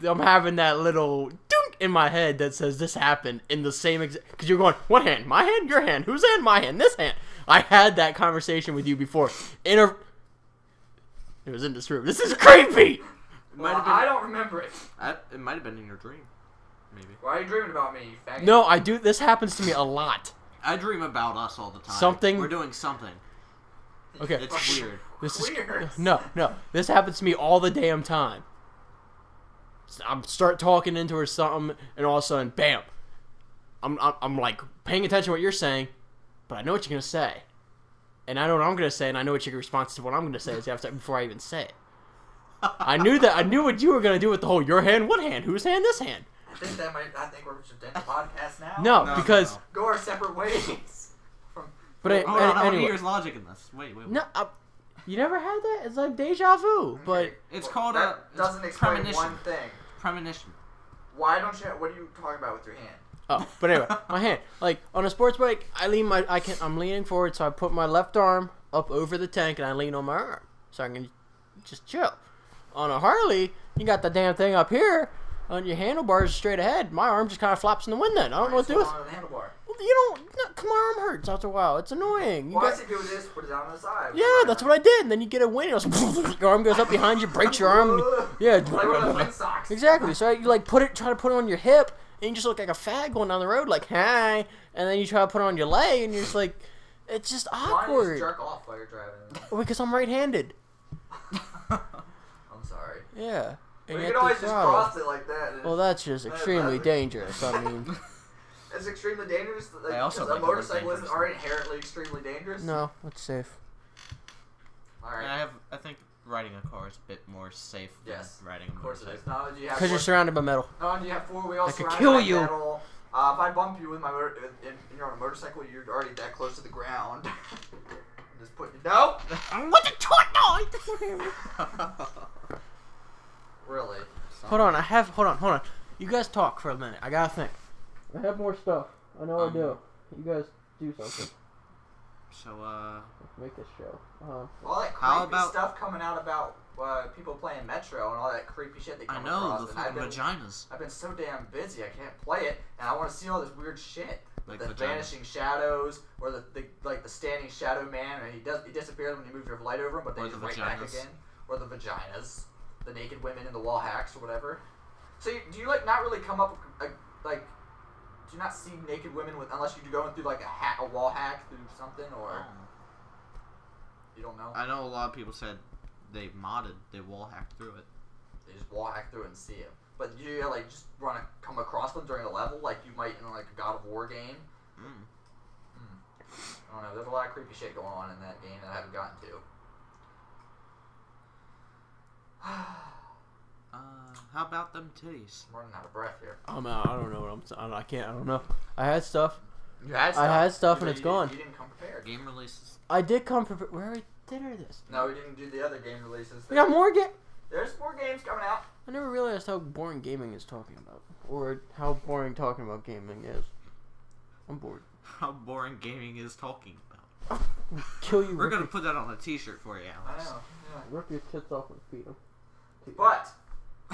I'm having that little dunk in my head that says this happened in the same exact... Because you're going, what hand? My hand? Your hand? Whose hand? My hand? This hand. I had that conversation with you before. It was in this room. This is creepy! Well, I don't remember it. It might have been in your dream. Maybe. Why are you dreaming about me, you faggot? No, I do. This happens to me a lot. I dream about us all the time. Something... We're doing something. Okay. It's weird. This is Weird. no. This happens to me all the damn time. I start talking into her something, and all of a sudden, bam! I'm like paying attention to what you're saying, but I know what you're gonna say, and I know what I'm gonna say, and I know what your response to what I'm gonna say is after before I even say it. I knew that. I knew what you were gonna do with the whole your hand, what hand, whose hand, this hand. I think we should end the podcast now. No, because Go our separate ways. but Hold on, I want to anyway, hear your logic in this. Wait. no, you never had that. It's like deja vu, but It's called that doesn't explain premonition. one thing. premonition. Why don't you? What are you talking about with your hand? Oh, but anyway, my hand. Like on a sports bike, I'm leaning forward, so I put my left arm up over the tank and I lean on my arm, so I can just chill. On a Harley, you got the damn thing up here on your handlebars straight ahead. My arm just kind of flops in the wind. Then I don't know what to do with. On the handlebar. You don't. No, come on, arm hurts after a while. It's annoying. Well, I see people do this, put it down on the side. Yeah, that's what I did. And then you get a wind. Your arm goes up behind you, breaks your arm. Yeah. Like one of the wind socks. Exactly. So you like try to put it on your hip, and you just look like a fag going down the road, like hi. And then you try to put it on your leg, and you're just like, it's just Why don't you awkward. just jerk off while you're driving? Because I'm right-handed. I'm sorry. Yeah. Well, And you yet can always the just throttle. cross it like that. Well, that's just extremely that's- dangerous. I mean, It's extremely dangerous. Like, I also because like a the word motorcycle isn't dangerous. already inherently extremely dangerous. no, it's safe. All right. I think riding a car is a bit more safe than Yes. riding a Of course it motorcycle. is. Not only do you have Because you're surrounded by metal. not only do you have 4 wheels I could surrounded kill by you. metal. If I bump you with my and you're on a motorcycle, you're already that close to the ground. Just put no. What the toy? Really. Hold on, hold on. You guys talk for a minute. I gotta think. I have more stuff. I know I do. You guys do something. So, Let's make this show. All that How creepy about- stuff coming out about people playing Metro and all that creepy shit they I come know, across. the and I've fucking been, vaginas. I've been so damn busy, I can't play it, and I want to see all this weird shit. Like The vaginas. vanishing shadows, or the standing shadow man, and he disappears when you move your light over him, but then Or he's the right back vaginas. again. Or the vaginas, the naked women in the wall hacks or whatever. So do you like not really come up like? Do you not see naked women unless you're going through like a wall hack through something, or you don't know? I know a lot of people said they wall hacked through it. They just wall hack through it and see him. But do you like just want to come across them during a level like you might in like a God of War game? I don't know. There's a lot of creepy shit going on in that game that I haven't gotten to. How about them titties? I'm running out of breath here. I'm out. I don't know what I can't. I don't know. I had stuff. You had I had stuff and but it's you gone. You didn't come prepared. Game releases. I did come for. Where are we dinner this? No, we didn't do the other game releases. We got more There's more games coming out. I never realized how boring gaming is talking about, or how boring talking about gaming is. I'm bored. How boring gaming is talking about. Kill you. We're gonna put that on a T-shirt for you, I Alex. know. Yeah. Rip your tits off and feed them. But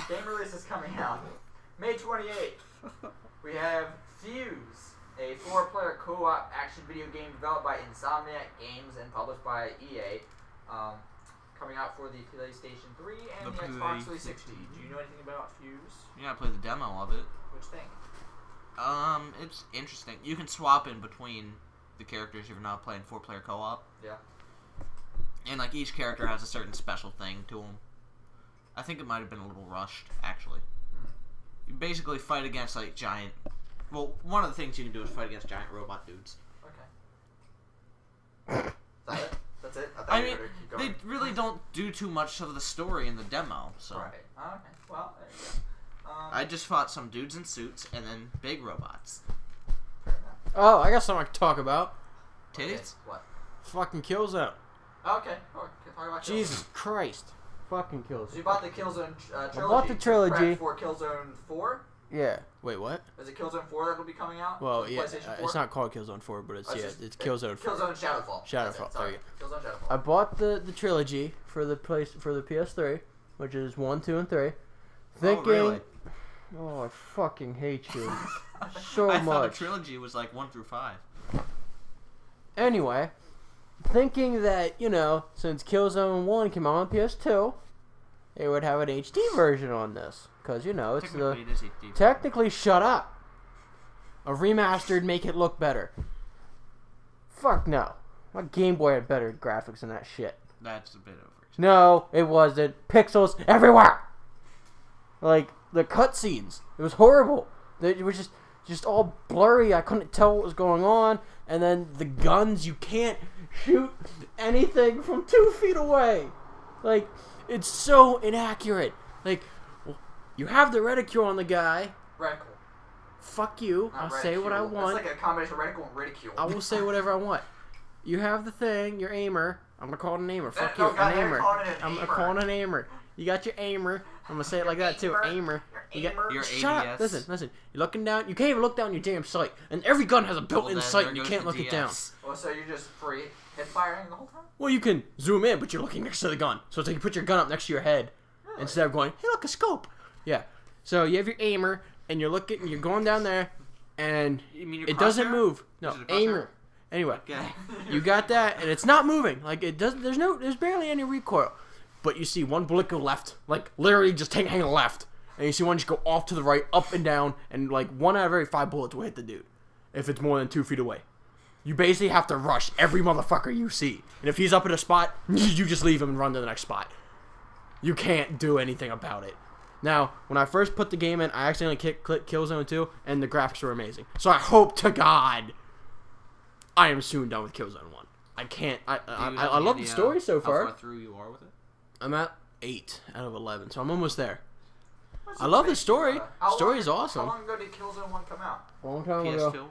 game release is coming out May 28th. We have Fuse, a 4-player co-op action video game developed by Insomniac Games and published by EA, coming out for the PlayStation 3 and the Xbox 360. Do you know anything about Fuse? Yeah, I played the demo of it. Which thing? It's interesting. You can swap in between the characters if you're not playing 4-player co-op. Yeah. And like each character has a certain special thing to them. I think it might have been a little rushed, actually. You basically fight against like giant. Well, one of the things you can do is fight against giant robot dudes. Okay. Is that it? That's it? I thought I you mean, were gonna keep going. they really don't do too much of the story in the demo, so. Right. Okay. Well, there you go. I just fought some dudes in suits and then big robots. Fair enough. Oh, I got something I can talk about. Titties? Okay, what? Fucking Killzone. Okay. Talk about Jesus Christ. Fucking So Killzone. you bought the Killzone trilogy. bought the to trilogy. prep for Killzone 4? Yeah. Wait, what? Is it Killzone 4 that'll be coming out? Well, for yeah, PlayStation 4? it's not called Killzone 4, but it's it's Killzone 4. Killzone Shadowfall. Shadowfall, That's it, sorry. Killzone Shadowfall. I bought the trilogy for the PS3, which is 1, 2, and 3. Thinking, Oh, really? oh, I fucking hate you so I thought much. the trilogy was like 1 through 5. Anyway, thinking that, since Killzone 1 came out on PS2, they would have an HD version on this. Because, it's Technically, it is HD. Technically, shut up. A remastered, make it look better. Fuck no. My Game Boy had better graphics than that shit. That's a bit over. No, it wasn't. Pixels everywhere! Like, the cutscenes. It was horrible. It was just all blurry. I couldn't tell what was going on. And then the guns, you can't shoot anything from 2 feet away. Like, it's so inaccurate. Like, you have the reticule on the guy. Reticle. Fuck you. Not I'll say what I reticule. want. It's like a combination of reticle and ridicule. I will say whatever I want. You have the thing, your aimer. I'm gonna call it an aimer. Fuck No, you, God, an you're aimer. calling it an I'm gonna aimer. call it an aimer. You got your aimer. I'm gonna say it like that too, aimer. Your Your Shut up. ADS. Listen. You're looking down. You can't even look down your damn sight. And every gun has a built-in Well, sight, there and you goes can't the look it down. DS. Well, so you're just free hip firing the whole time? Well, you can zoom in, but you're looking next to the gun. So it's like you put your gun up next to your head Really? instead of going, hey, look, a scope. Yeah. So you have your aimer, and you're looking, you're going down there, and You mean your it doesn't crosshair? move. No, Is it a crosshair? aimer. Anyway, Okay. you got that, and it's not moving. Like it doesn't. There's barely any recoil. But you see one bullet go left, like literally just hang left, and you see one just go off to the right, up and down, and like 1 out of every 5 bullets will hit the dude, if it's more than 2 feet away. You basically have to rush every motherfucker you see, and if he's up at a spot, you just leave him and run to the next spot. You can't do anything about it. Now, when I first put the game in, I accidentally clicked Killzone 2, and the graphics were amazing. So I hope to God I am soon done with Killzone 1. I can't. I love the story so far. How far through you are with it? I'm at 8 out of 11, so I'm almost there. I love the story. Story is awesome. How long ago did Killzone 1 come out? Long time PS2? ago.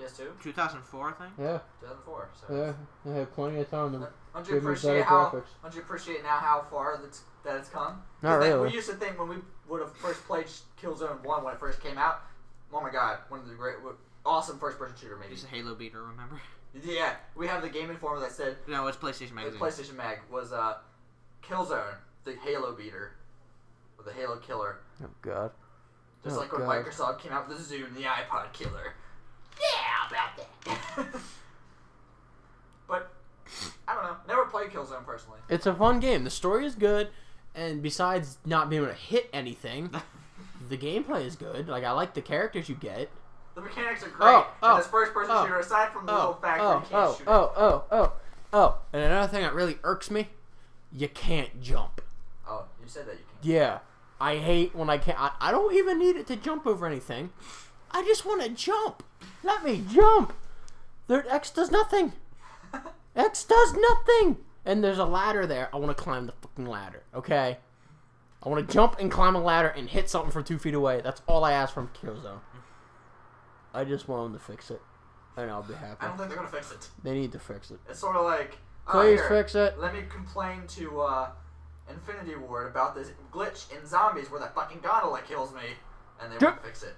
PS2? 2004, I think? Yeah, 2004. So yeah. I had plenty of time to Don't you give me better appreciate how? graphics. Don't you appreciate now how far that it's come? Not 'Cause really. We used to think when we would have first played Killzone 1 when it first came out. Oh my God, one of the great, awesome first-person shooter maybe. Just a Halo beater, remember? Yeah, we have the Game Informer that said No, it's PlayStation Magazine. PlayStation Mag was Killzone, the Halo beater, or the Halo killer. Oh God. Just Oh, like when God. Microsoft came out with the Zune, the iPod killer. Yeah, about that. But I don't know. Never played Killzone personally. It's a fun game. The story is good, and besides not being able to hit anything, the gameplay is good. Like I like the characters you get. The mechanics are great. And this first-person oh, shooter, aside from the little fact that you can't shoot. And another thing that really irks me, you can't jump. Oh, you said that you can't. Yeah, I hate when I can't. I don't even need it to jump over anything. I just want to jump. Let me jump. X does nothing. X does nothing. And there's a ladder there. I want to climb the fucking ladder. Okay. I want to jump and climb a ladder and hit something from 2 feet away. That's all I ask from Killzone. I just want them to fix it, and I'll be happy. I don't think they're gonna fix it. They need to fix it. It's sort of like, Please here, fix it. Let me complain to Infinity Ward about this glitch in Zombies where that fucking gondola kills me, and they won't fix it.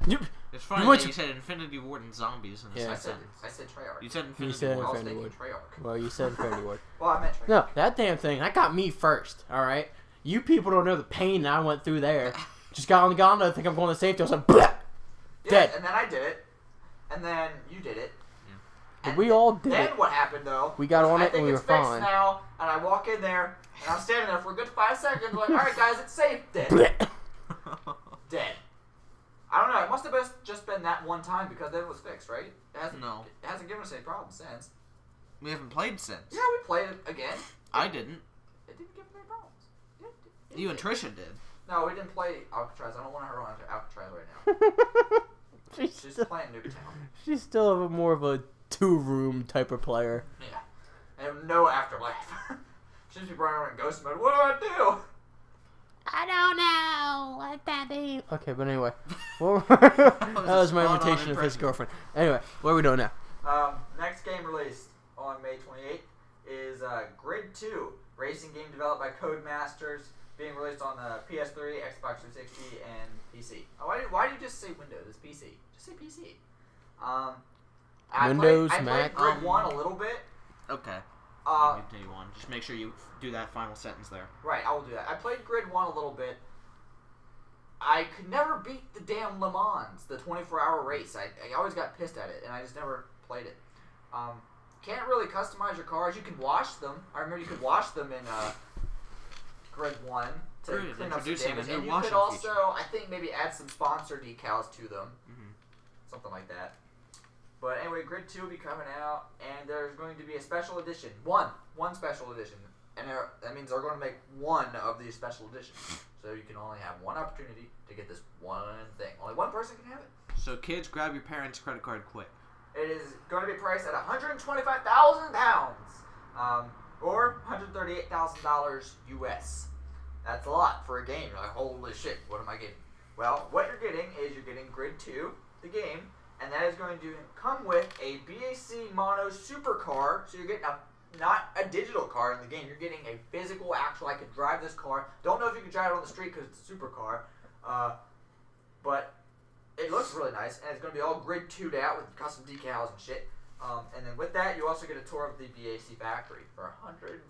It's funny What that you- you said Infinity Ward and zombies in the Yeah. same I sentence. said Treyarch. You said You Infinity said Ward. I was Infinity thinking Treyarch. Well, you said Infinity Ward. Well, I meant Treyarch. No, that damn thing, that got me first, alright? You people don't know the pain that I went through there. Just got on the gondola, think I'm going to safety, I was like, bleh! Yeah, Dead. and then I did it, and then you did it. But And we all did then it. what happened though? We got on I it think and we it's were fixed fine. now, and I walk in there, and I'm standing there for a good 5 seconds, like, all right, guys, it's safe. Dead. Bleh. Dead. I don't know. It must have just been that one time because then it was fixed, right? It hasn't. No. It hasn't given us any problems since. We haven't played since. Yeah, we played it again. I didn't. It didn't give us any problems. You and Trisha did. No, we didn't play Alcatraz. I don't want her on Alcatraz right now. She's playing Nuketown. She's still more of a 2-room type of player. Yeah. And no afterlife. She's be running around in ghost mode. What do I do? I don't know. Let that be. Okay, but anyway. that was my spot-on invitation of his impression. girlfriend. Anyway, what are we doing now? Next game released on May 28th is Grid 2, racing game developed by Codemasters, being released on the PS3, Xbox 360, and PC. Oh, why do you just say Windows? It's PC. Just say PC. Windows, I Mac. played Grid 1 a little bit. Okay. Uh, Continue on. Just make sure you do that final sentence there. Right, I will do that. I played Grid 1 a little bit. I could never beat the damn Le Mans, the 24-hour race. I always got pissed at it, and I just never played it. Can't really customize your cars. You can wash them. I remember you could wash them in Grid 1 to Great, clean up some introducing a damage. new And you washing could also, feature. I think, maybe add some sponsor decals to them. Mm-hmm. Something like that. But anyway, Grid 2 will be coming out, and there's going to be a special edition. One special edition. And that means they're going to make one of these special editions. So you can only have one opportunity to get this one thing. Only one person can have it. So kids, grab your parents' credit card quick. It is going to be priced at £125,000, or $138,000 US. That's a lot for a game. You're like, holy shit, what am I getting? Well, what you're getting is you're getting Grid 2, the game, and that is going to come with a BAC Mono supercar. So you're getting not a digital car in the game. You're getting a physical, actual. I could drive this car. Don't know if you can drive it on the street because it's a supercar. but it looks really nice, and it's going to be all grid 2'd out with custom decals and shit. And then with that, you also get a tour of the BAC factory for $138,000.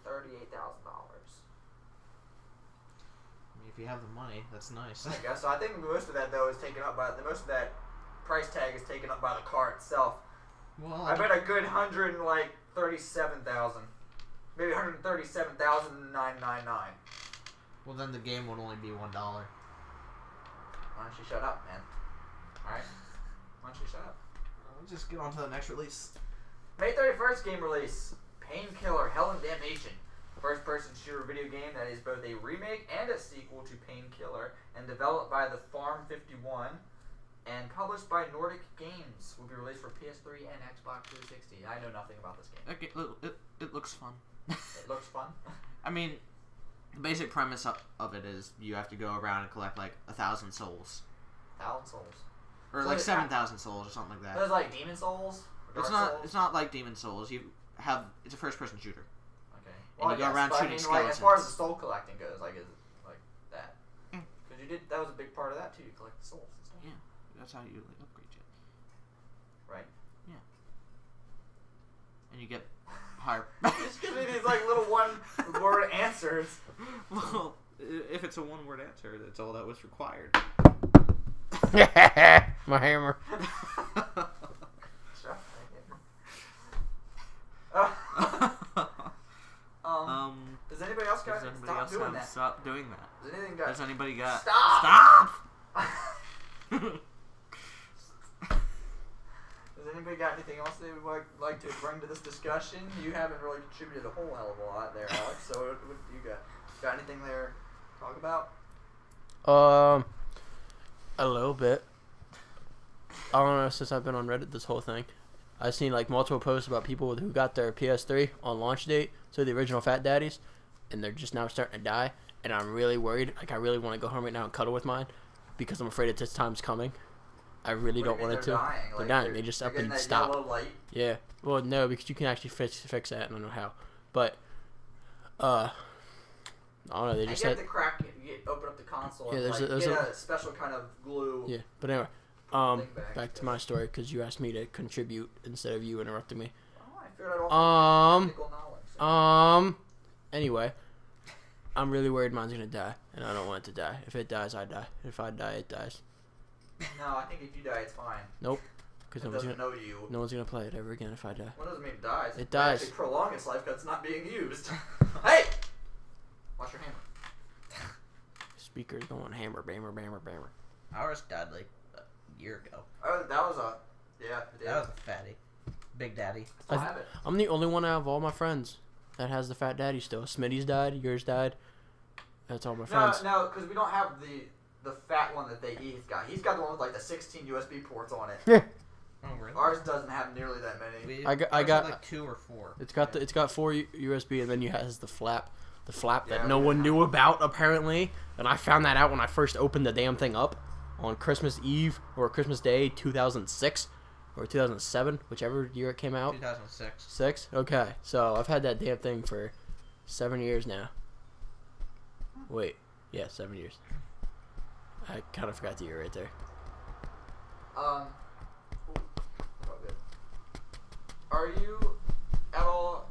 If you have the money, that's nice. I guess. So I think most of that though is taken up by most of that price tag is taken up by the car itself. Well, I bet a good 137,000, maybe 137,999. Well, then the game would only be $1. Why don't you shut up, man? All right. Why don't you shut up? I'll just get on to the next release. May 31st game release: Painkiller: Hell and Damnation. First-person shooter video game that is both a remake and a sequel to Painkiller, and developed by the Farm 51 and published by Nordic Games. Will be released for PS3 and Xbox 360. I know nothing about this game. Okay, it looks fun. It looks fun. I mean, the basic premise of it is you have to go around and collect like 1,000 souls, 1,000 souls. or So like it's 7,000 souls or something like that. There's like Demon Souls. Or It's Dark not. Souls? It's not like Demon Souls. It's a first-person shooter. Okay. And you go around but shooting like, skeletons. as far as the soul collecting goes, like is it like that? Mm. Because that was a big part of that too. You collect the souls and stuff. Yeah, that's how you like upgrade shit. Right. And you get higher. Just give me these like little one-word answers. Well, if it's a one-word answer, that's all that was required. My hammer. Does anybody else got Does anybody stop else doing have that? stop doing that? Does anything got? Does anybody got? Stop! Does anybody got anything else they would like to bring to this discussion? You haven't really contributed a whole hell of a lot there, Alex. So what you got? Got anything there to talk about? A little bit. I don't know, since I've been on Reddit this whole thing, I've seen like multiple posts about people who got their PS3 on launch date, so the original Fat Daddies, and they're just now starting to die, and I'm really worried. Like, I really want to go home right now and cuddle with mine, because I'm afraid that this time's coming. I really don't want it to. Dying? They're Like, dying. They just up and that stop. Yellow light? Yeah. Well, no, because you can actually fix that. I don't know how, but I don't know. They just you have said. to crack it. You open up the console Yeah, and there's get a special kind of glue. Yeah, but anyway, thing back to my story, because you asked me to contribute instead of you interrupting me. Oh, I figured I'd offer technical knowledge. Anyway, I'm really worried mine's gonna die, and I don't want it to die. If it dies, I die. If I die, it dies. No, I think if you die, it's fine. Nope, because It doesn't know you. no one's gonna play it ever again if I die. Well, it doesn't mean it dies. It dies. Actually prolong its life because it's not being used. Hey! Watch your hammer. Speakers going hammer, bammer, bammer, bammer. Ours died like a year ago. Oh, that was a... Yeah, it did. That was a fatty. Big Daddy. I still have it. I'm the only one out of all my friends that has the Fat Daddy still. Smitty's died. Yours died. That's all my friends. No, because we don't have the fat one that he's got. He's got the one with like the 16 USB ports on it. Yeah. Oh, really? Ours doesn't have nearly that many. I got like 2 or 4. It's got 4 USB, and then you has the flap Yeah, that no one knew about apparently, and I found that out when I first opened the damn thing up on Christmas Eve or Christmas Day 2006 or 2007, whichever year it came out. 2006. 6? Okay, so I've had that damn thing for 7 years now. Wait, yeah, 7 years. I kind of forgot the year right there. Oh, good. Are you at all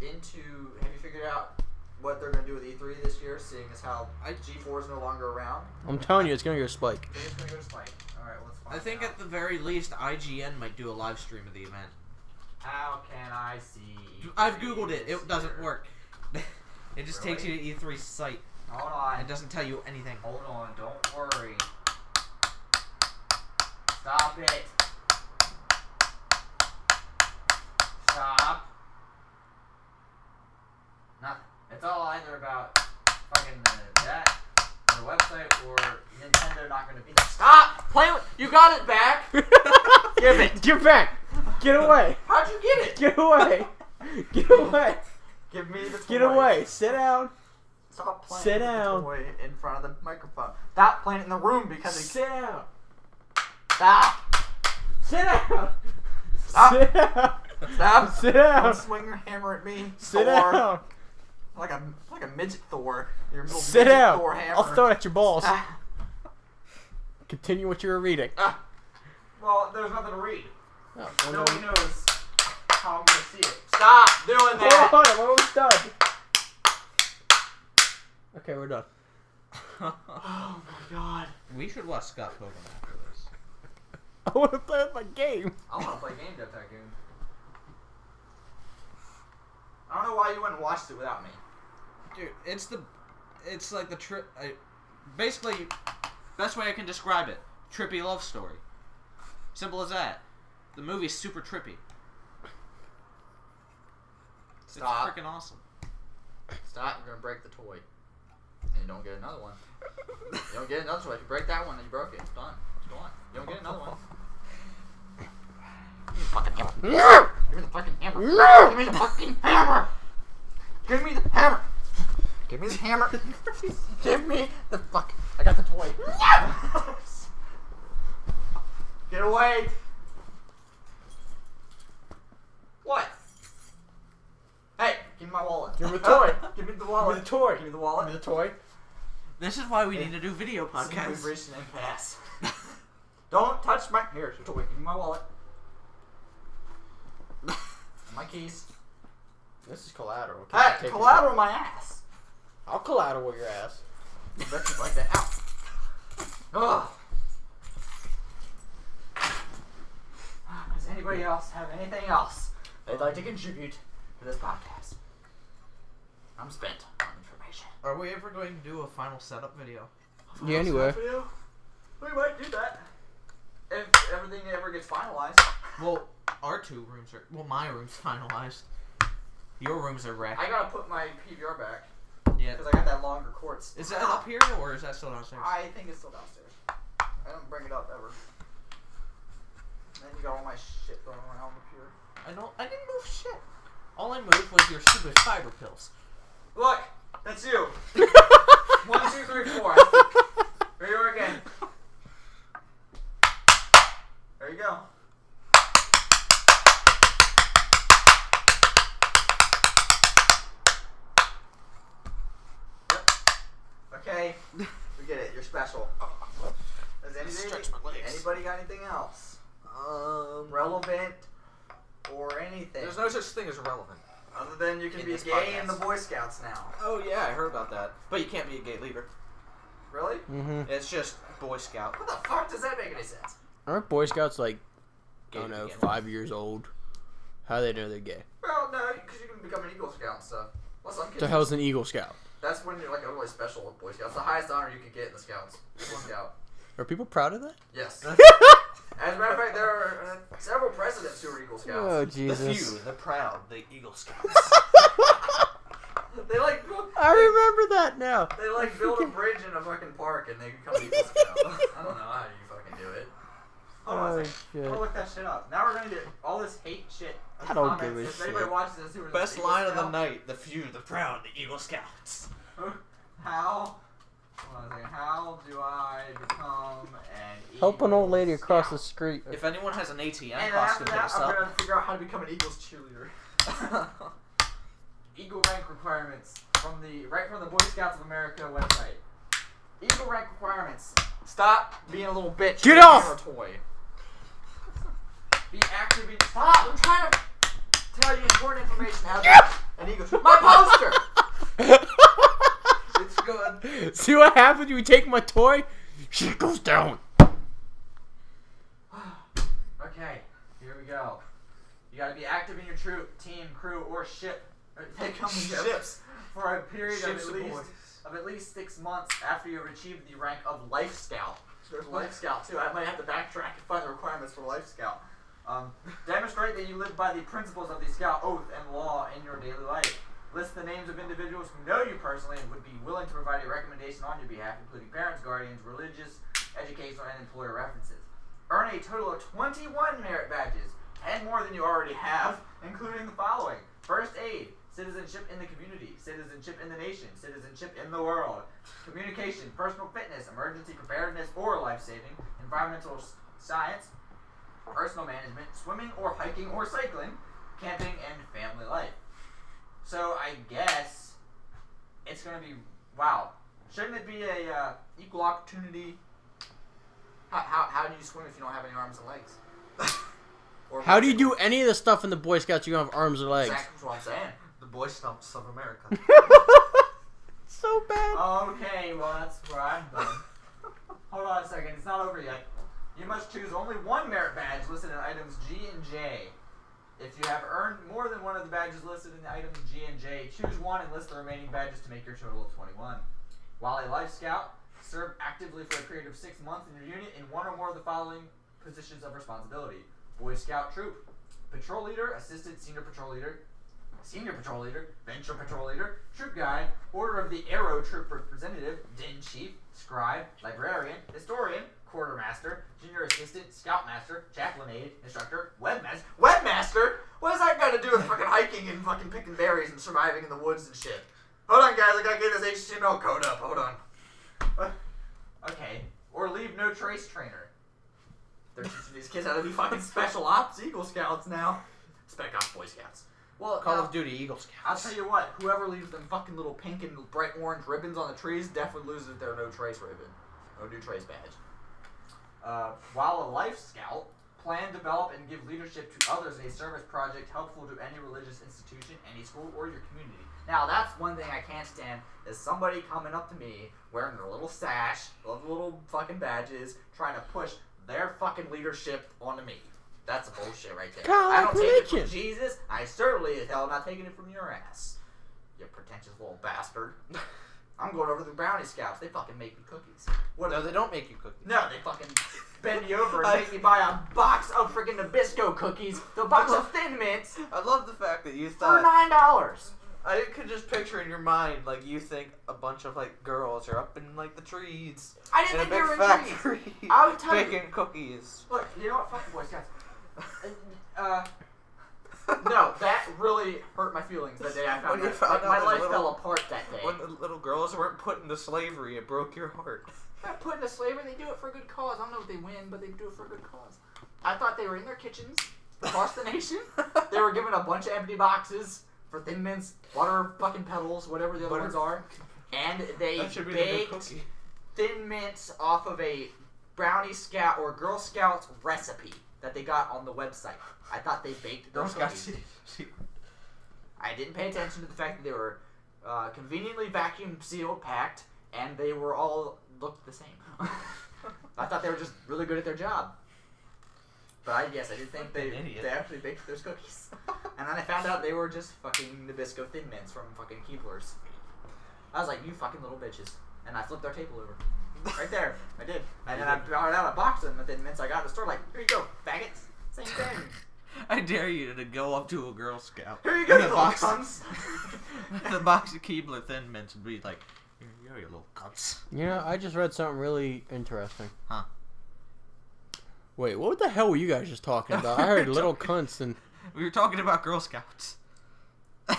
have you figured out what they're going to do with E3 this year, seeing as how G4 is no longer around? I'm telling you, it's gonna go spike. It's going to go to Spike. Alright, let's find I think out. at the very least, IGN might do a live stream of the event. How can I see? I've googled it. this It doesn't year? work. It just takes you to E3's site. Hold on. It doesn't tell you anything. Hold on. Don't worry. Stop it. Stop. Nothing. It's all either about fucking that, the website, or Nintendo not going to be. Stop playing with. You got it back. Give it. Get back! Get away! How'd you get it? Get away! Get away! Give me the toy. Get away! Sit down! Stop playing Sit with down. the toy in front of the microphone. Stop playing it in the room because it's. Sit down! Stop! Sit down! Stop! Sit down! Stop! Sit Don't down! swing your hammer at me. Sit Thor. down! Like a midget Thor. Your little Sit midget down. Thor hammer. I'll throw it at your balls. Continue what you were reading. Well, there's nothing to read. Oh, Nobody knows how I'm gonna see it. Stop doing that. Hold on, I'm almost done. Okay, we're done. Oh my god. We should watch Scott Pilgrim after this. I want to play with my game. I want to play Game Dev Tycoon. I don't know why you went and watched it without me. Dude, it's like the trip. Basically, best way I can describe it: trippy love story. Simple as that. The movie's super trippy. Stop. It's freaking awesome. Stop, you're gonna break the toy. And you don't get another one. You don't get another toy. If you break that one, then you broke it. It's done. It's gone. You don't get another one. Give me the fucking hammer. Give me the fucking hammer. Give me the hammer. Give me the hammer. Give me the fuck. I got the toy. Get away. What? Hey, give me my wallet. Give me the toy. Give me the wallet. Give me the toy. Give me the wallet. Give me the toy. This is why we need to do video We've podcasts. reached an impasse. Don't touch my. Here's your toy. Give me my wallet. And my keys. This is collateral. Hey, collateral my ass. I'll collateral your ass. You bet you like that. Ow. Ugh. Does anybody else have anything else they'd like to contribute to this podcast? I'm spent on information. Are we ever going to do a final setup video? Yeah, anyway. We might do that. If everything ever gets finalized. Well, our 2 rooms are. Well, my room's finalized. Your rooms are wrecked. I gotta put my PVR back. Yeah. Because I got that longer quartz. Is that up here or is that still downstairs? I think it's still downstairs. I don't bring it up ever. And then you got all my shit going around up here. I didn't move shit. All I moved was your stupid fiber pills. Look, that's you. 1, 2, 3, 4. Here you are again. There you go. Yep. Okay. We get it. You're special. Does anybody got anything else? Relevant or anything? There's no such thing as relevant. Other than you can in be this gay in podcast. the Boy Scouts now. Oh yeah, I heard about that. But you can't be a gay leader. Really? Mm-hmm. It's just Boy Scout. What the fuck does that make any sense? Aren't Boy Scouts like, I Gay don't know, beginner. 5 years old? How do they know they're gay? Well, no, because you can become an Eagle Scout and stuff. Well, some The kids. hell's an Eagle Scout? That's when you're like a really special Boy Scout. It's the highest honor you could get in the Scouts. Eagle Scout. Are people proud of that? Yes. As a matter of fact, there are several presidents who are Eagle Scouts. Oh, The Jesus. few, the proud, the Eagle Scouts. They like I remember that now. they like build a bridge in a fucking park and they become Eagle Scout. I don't know how you fucking do it. Hold on a Oh, second. shit. I'm gonna look that shit up. Now we're gonna get all this hate shit. in I don't comments. give a If anybody shit. watches this, who is Best Eagle line of the Scout, night: the few, the proud, the Eagle Scouts. How? Hold on a second. How do I become an Help an old lady Eagle across the Scout? street. If anyone has an ATM And after costume, hit that, us I'm up. gonna figure out how to become an Eagles cheerleader. Eagle rank requirements from the Boy Scouts of America website. Eagle rank requirements. Stop being a little bitch. Get with off! your toy. Be active. Stop! I'm trying to tell you important information. How to an Eagle. My poster. It's good. See what happens when you take my toy? Shit goes down. Okay, here we go. You gotta be active in your team, crew, or ship. Take on ships for a period Ships of aboard. at least 6 months after you have achieved the rank of Life Scout. There's Life Scout too. I might have to backtrack and find the requirements for Life Scout. Demonstrate that you live by the principles of the Scout oath and law in your daily life. List the names of individuals who know you personally and would be willing to provide a recommendation on your behalf, including parents, guardians, religious, educational, and employer references. Earn a total of 21 merit badges, 10 more than you already have, including the following: First Aid, Citizenship in the Community, Citizenship in the Nation, Citizenship in the World, Communication, Personal Fitness, Emergency Preparedness or Life-Saving, Environmental Science, Personal Management, Swimming or Hiking or Cycling, Camping, and Family Life. So I guess it's gonna be wow. Shouldn't it be a equal opportunity? How do you swim if you don't have any arms and legs? Or How do you do any of the stuff in the Boy Scouts you don't have arms or legs? Exactly what I'm saying. The Boy Scouts of America. So bad. Okay, well that's where I'm done. Hold on a second, it's not over yet. You must choose only one merit badge listed in items G and J. If you have earned more than one of the badges listed in the items G and J, choose one and list the remaining badges to make your total of 21. While a Life Scout, serve actively for a period of 6 months in your unit in one or more of the following positions of responsibility. Boy Scout Troop, Patrol Leader, Assistant Senior Patrol Leader, Venture Patrol Leader, Troop Guide, Order of the Arrow Troop Representative, Den Chief, Scribe, Librarian, Historian, Quartermaster, Junior Assistant, Scoutmaster, Chaplain Aide, Instructor, Webmaster? What does that got to do with fucking hiking and fucking picking berries and surviving in the woods and shit? Hold on, guys, I gotta get this HTML code up. Hold on. Okay. Or leave no trace trainer. They're teaching these kids how to be fucking special ops Eagle Scouts now. Spec Ops Boy Scouts. Well, Call now, of Duty Eagle Scouts. I'll tell you what, whoever leaves them fucking little pink and bright orange ribbons on the trees definitely loses their no trace ribbon. No new trace badge. While a Life Scout, plan, develop, and give leadership to others in a service project helpful to any religious institution, any school, or your community. Now, that's one thing I can't stand, is somebody coming up to me, wearing their little sash, little fucking badges, trying to push their fucking leadership onto me. That's bullshit right there. I don't take it from Jesus. I certainly as hell am not taking it from your ass. You pretentious little bastard. I'm going over to the Brownie Scouts. They fucking make me cookies. No, they don't make you cookies. No, they fucking bend me over and make me buy a box of freaking Nabisco cookies, the box of Thin Mints, I love the fact that you for thought... $9. I could just picture in your mind, like, you think a bunch of, like, girls are up in, like, the trees. I In didn't a think they big were in factory. trees. I would tell you. Baking cookies. Look, you know what? Fuck the Boy Scouts. No, that really hurt my feelings the day I found When you out. found Like, out my that life little- fell apart that day. When the little girls weren't put into slavery, it broke your heart. They're not put into slavery. They do it for a good cause. I don't know if they win, but they do it for a good cause. I thought they were in their kitchens across the nation. They were given a bunch of empty boxes for Thin Mints, water fucking petals, whatever the other ones are. And they That should be the new baked cookie. Thin Mints off of a Brownie Scout or Girl Scouts recipe that they got on the website. I thought they baked Girl those Scouts. cookies. I didn't pay attention to the fact that they were conveniently vacuum sealed, packed, and they were all looked the same. I thought they were just really good at their job. But I did think they actually baked those cookies. And then I found out they were just fucking Nabisco Thin Mints from fucking Keebler's. I was like, you fucking little bitches. And I flipped our table over. Right there. I did. And then I brought out a box of them Thin Mints I got at the store, like, here you go, faggots. Same thing. I dare you to go up to a Girl Scout. Here you go, you And little cunts. the box of Keebler Thin Mints would be like, here you go, you little cunts. You know, I just read something really interesting. Huh. Wait, what the hell were you guys just talking about? I heard little cunts and... We were talking about Girl Scouts.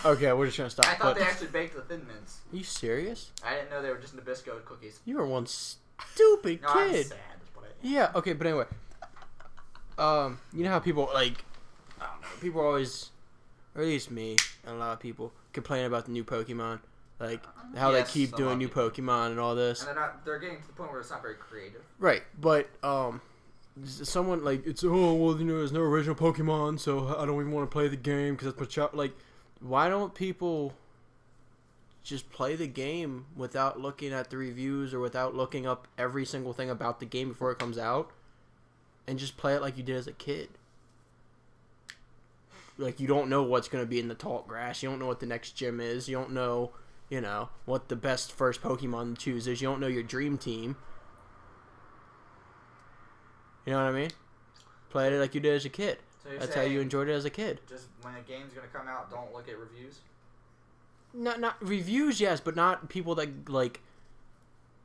Okay, we're just gonna stop. I thought But- they actually baked the Thin Mints. Are you serious? I didn't know they were just Nabisco cookies. You were one stupid No, I'm kid. sad. Is what I Yeah, okay, but anyway. You know how people, like... I don't know, people always... Or at least me and a lot of people complain about the new Pokemon. Like, how Yes, they keep a doing lot new of people. Pokemon and all this. And they're getting to the point where it's not very creative. Right, but someone like it's well there's no original Pokemon, so I don't even want to play the game because that's my like. Why don't people just play the game without looking at the reviews or without looking up every single thing about the game before it comes out, and just play it like you did as a kid? Like, you don't know what's going to be in the tall grass. You don't know what the next gym is. You don't know, what the best first Pokemon to choose is. You don't know your dream team. You know what I mean? Play it like you did as a kid. So you're That's how saying you enjoyed it as a kid. just when a game's gonna come out, don't look at reviews? Not reviews, yes, but not people that, like,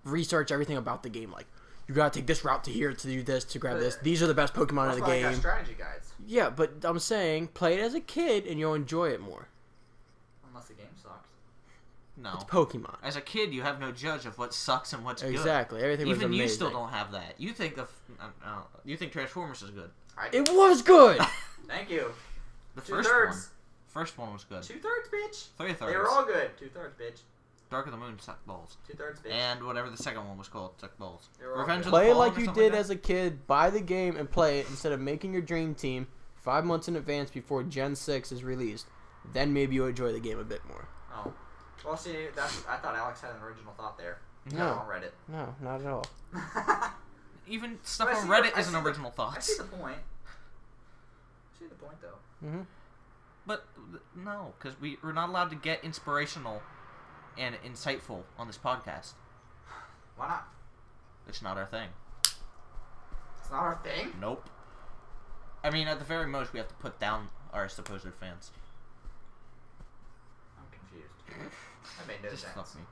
research everything about the game. Like, you gotta take this route to here to do this, to grab But this. These are the best Pokemon That's in the why I got game. strategy guides. Yeah, but I'm saying, play it as a kid and you'll enjoy it more. Unless the game sucks. No. It's Pokemon. As a kid, you have no judge of what sucks and what's good. Exactly. Everything was Even amazing. you still don't have that. You think you think Transformers is good. It was good! Thank you. The 2/3. First one was good. 2/3, bitch. 3/3. They were all good. 2/3, bitch. Dark of the Moon sucked balls. 2/3 bitch. And whatever the second one was called sucked balls. They were all Revenge good. of the Play Fallen like or you something did like as a kid. Buy the game and play it instead of making your dream team 5 months in advance before Gen 6 is released. Then maybe you'll enjoy the game a bit more. Oh. Well, see, I thought Alex had an original thought there. No. On Reddit. No, not at all. Even stuff But I on see Reddit the- I isn't see the- original I thoughts. see the point. I see the point, though. Mm-hmm. But no, because we're not allowed to get inspirational and insightful on this podcast. Why not? It's not our thing. It's not our thing. Nope. I mean, at the very most, we have to put down our supposed fans. I'm confused. That made no Just sense. fuck me.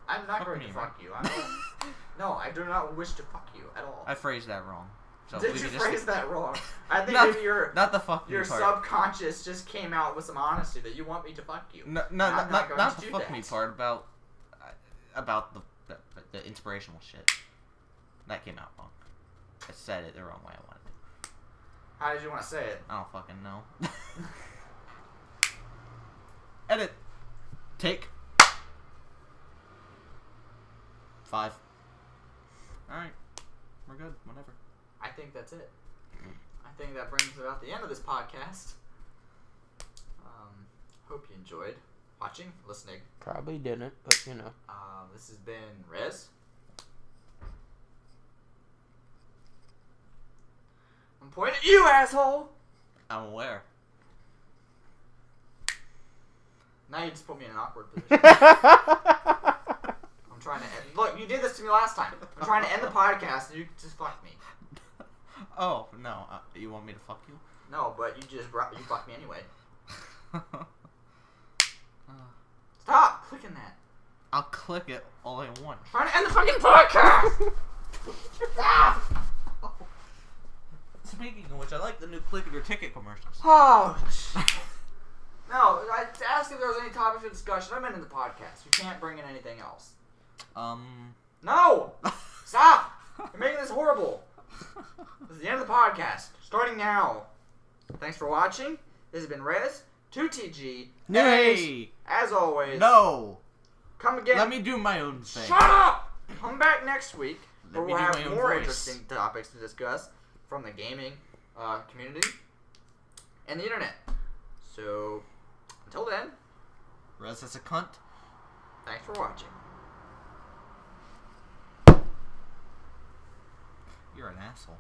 I'm not Fuck going me, to man. fuck you. I don't. No, I do not wish to fuck you at all. I phrased that wrong. So Did we you could just- phrase that wrong? I think Not- maybe your Not the fuck me your part. subconscious just came out with some honesty that you want me to fuck you. No, And I'm not going to the do fuck me that. part about the inspirational shit. That came out wrong. I said it the wrong way I wanted to. How did you want to say it? I don't fucking know. Edit. Take. 5. Alright. We're good. Whatever. I think that's it. I think that brings us about the end of this podcast. Hope you enjoyed watching, listening. Probably didn't, but you know. This has been Rez. I'm pointing at you, asshole! I'm aware. Now you just put me in an awkward position. I'm trying to end. Look, you did this to me last time. I'm trying to end the podcast and you just fucked me. Oh, no. You want me to fuck you? No, but you fucked me anyway. Stop clicking that. I'll click it all I want. I'm trying to end the fucking podcast! Stop! Speaking of which, I like the new Click It or Ticket commercials. Oh, no, I asked if there was any topics of discussion. I'm ending the podcast. You can't bring in anything else. No! Stop! You're making this horrible. This is the end of the podcast. Starting now. Thanks for watching. This has been Rez, 2TG. Hey! As always, No! come again. Let me do my own thing. Shut up! Come back next week where Let me we'll do have my own more voice. interesting topics to discuss from the gaming community and the internet. So, until then, Rez is a cunt. thanks for watching. You're an asshole.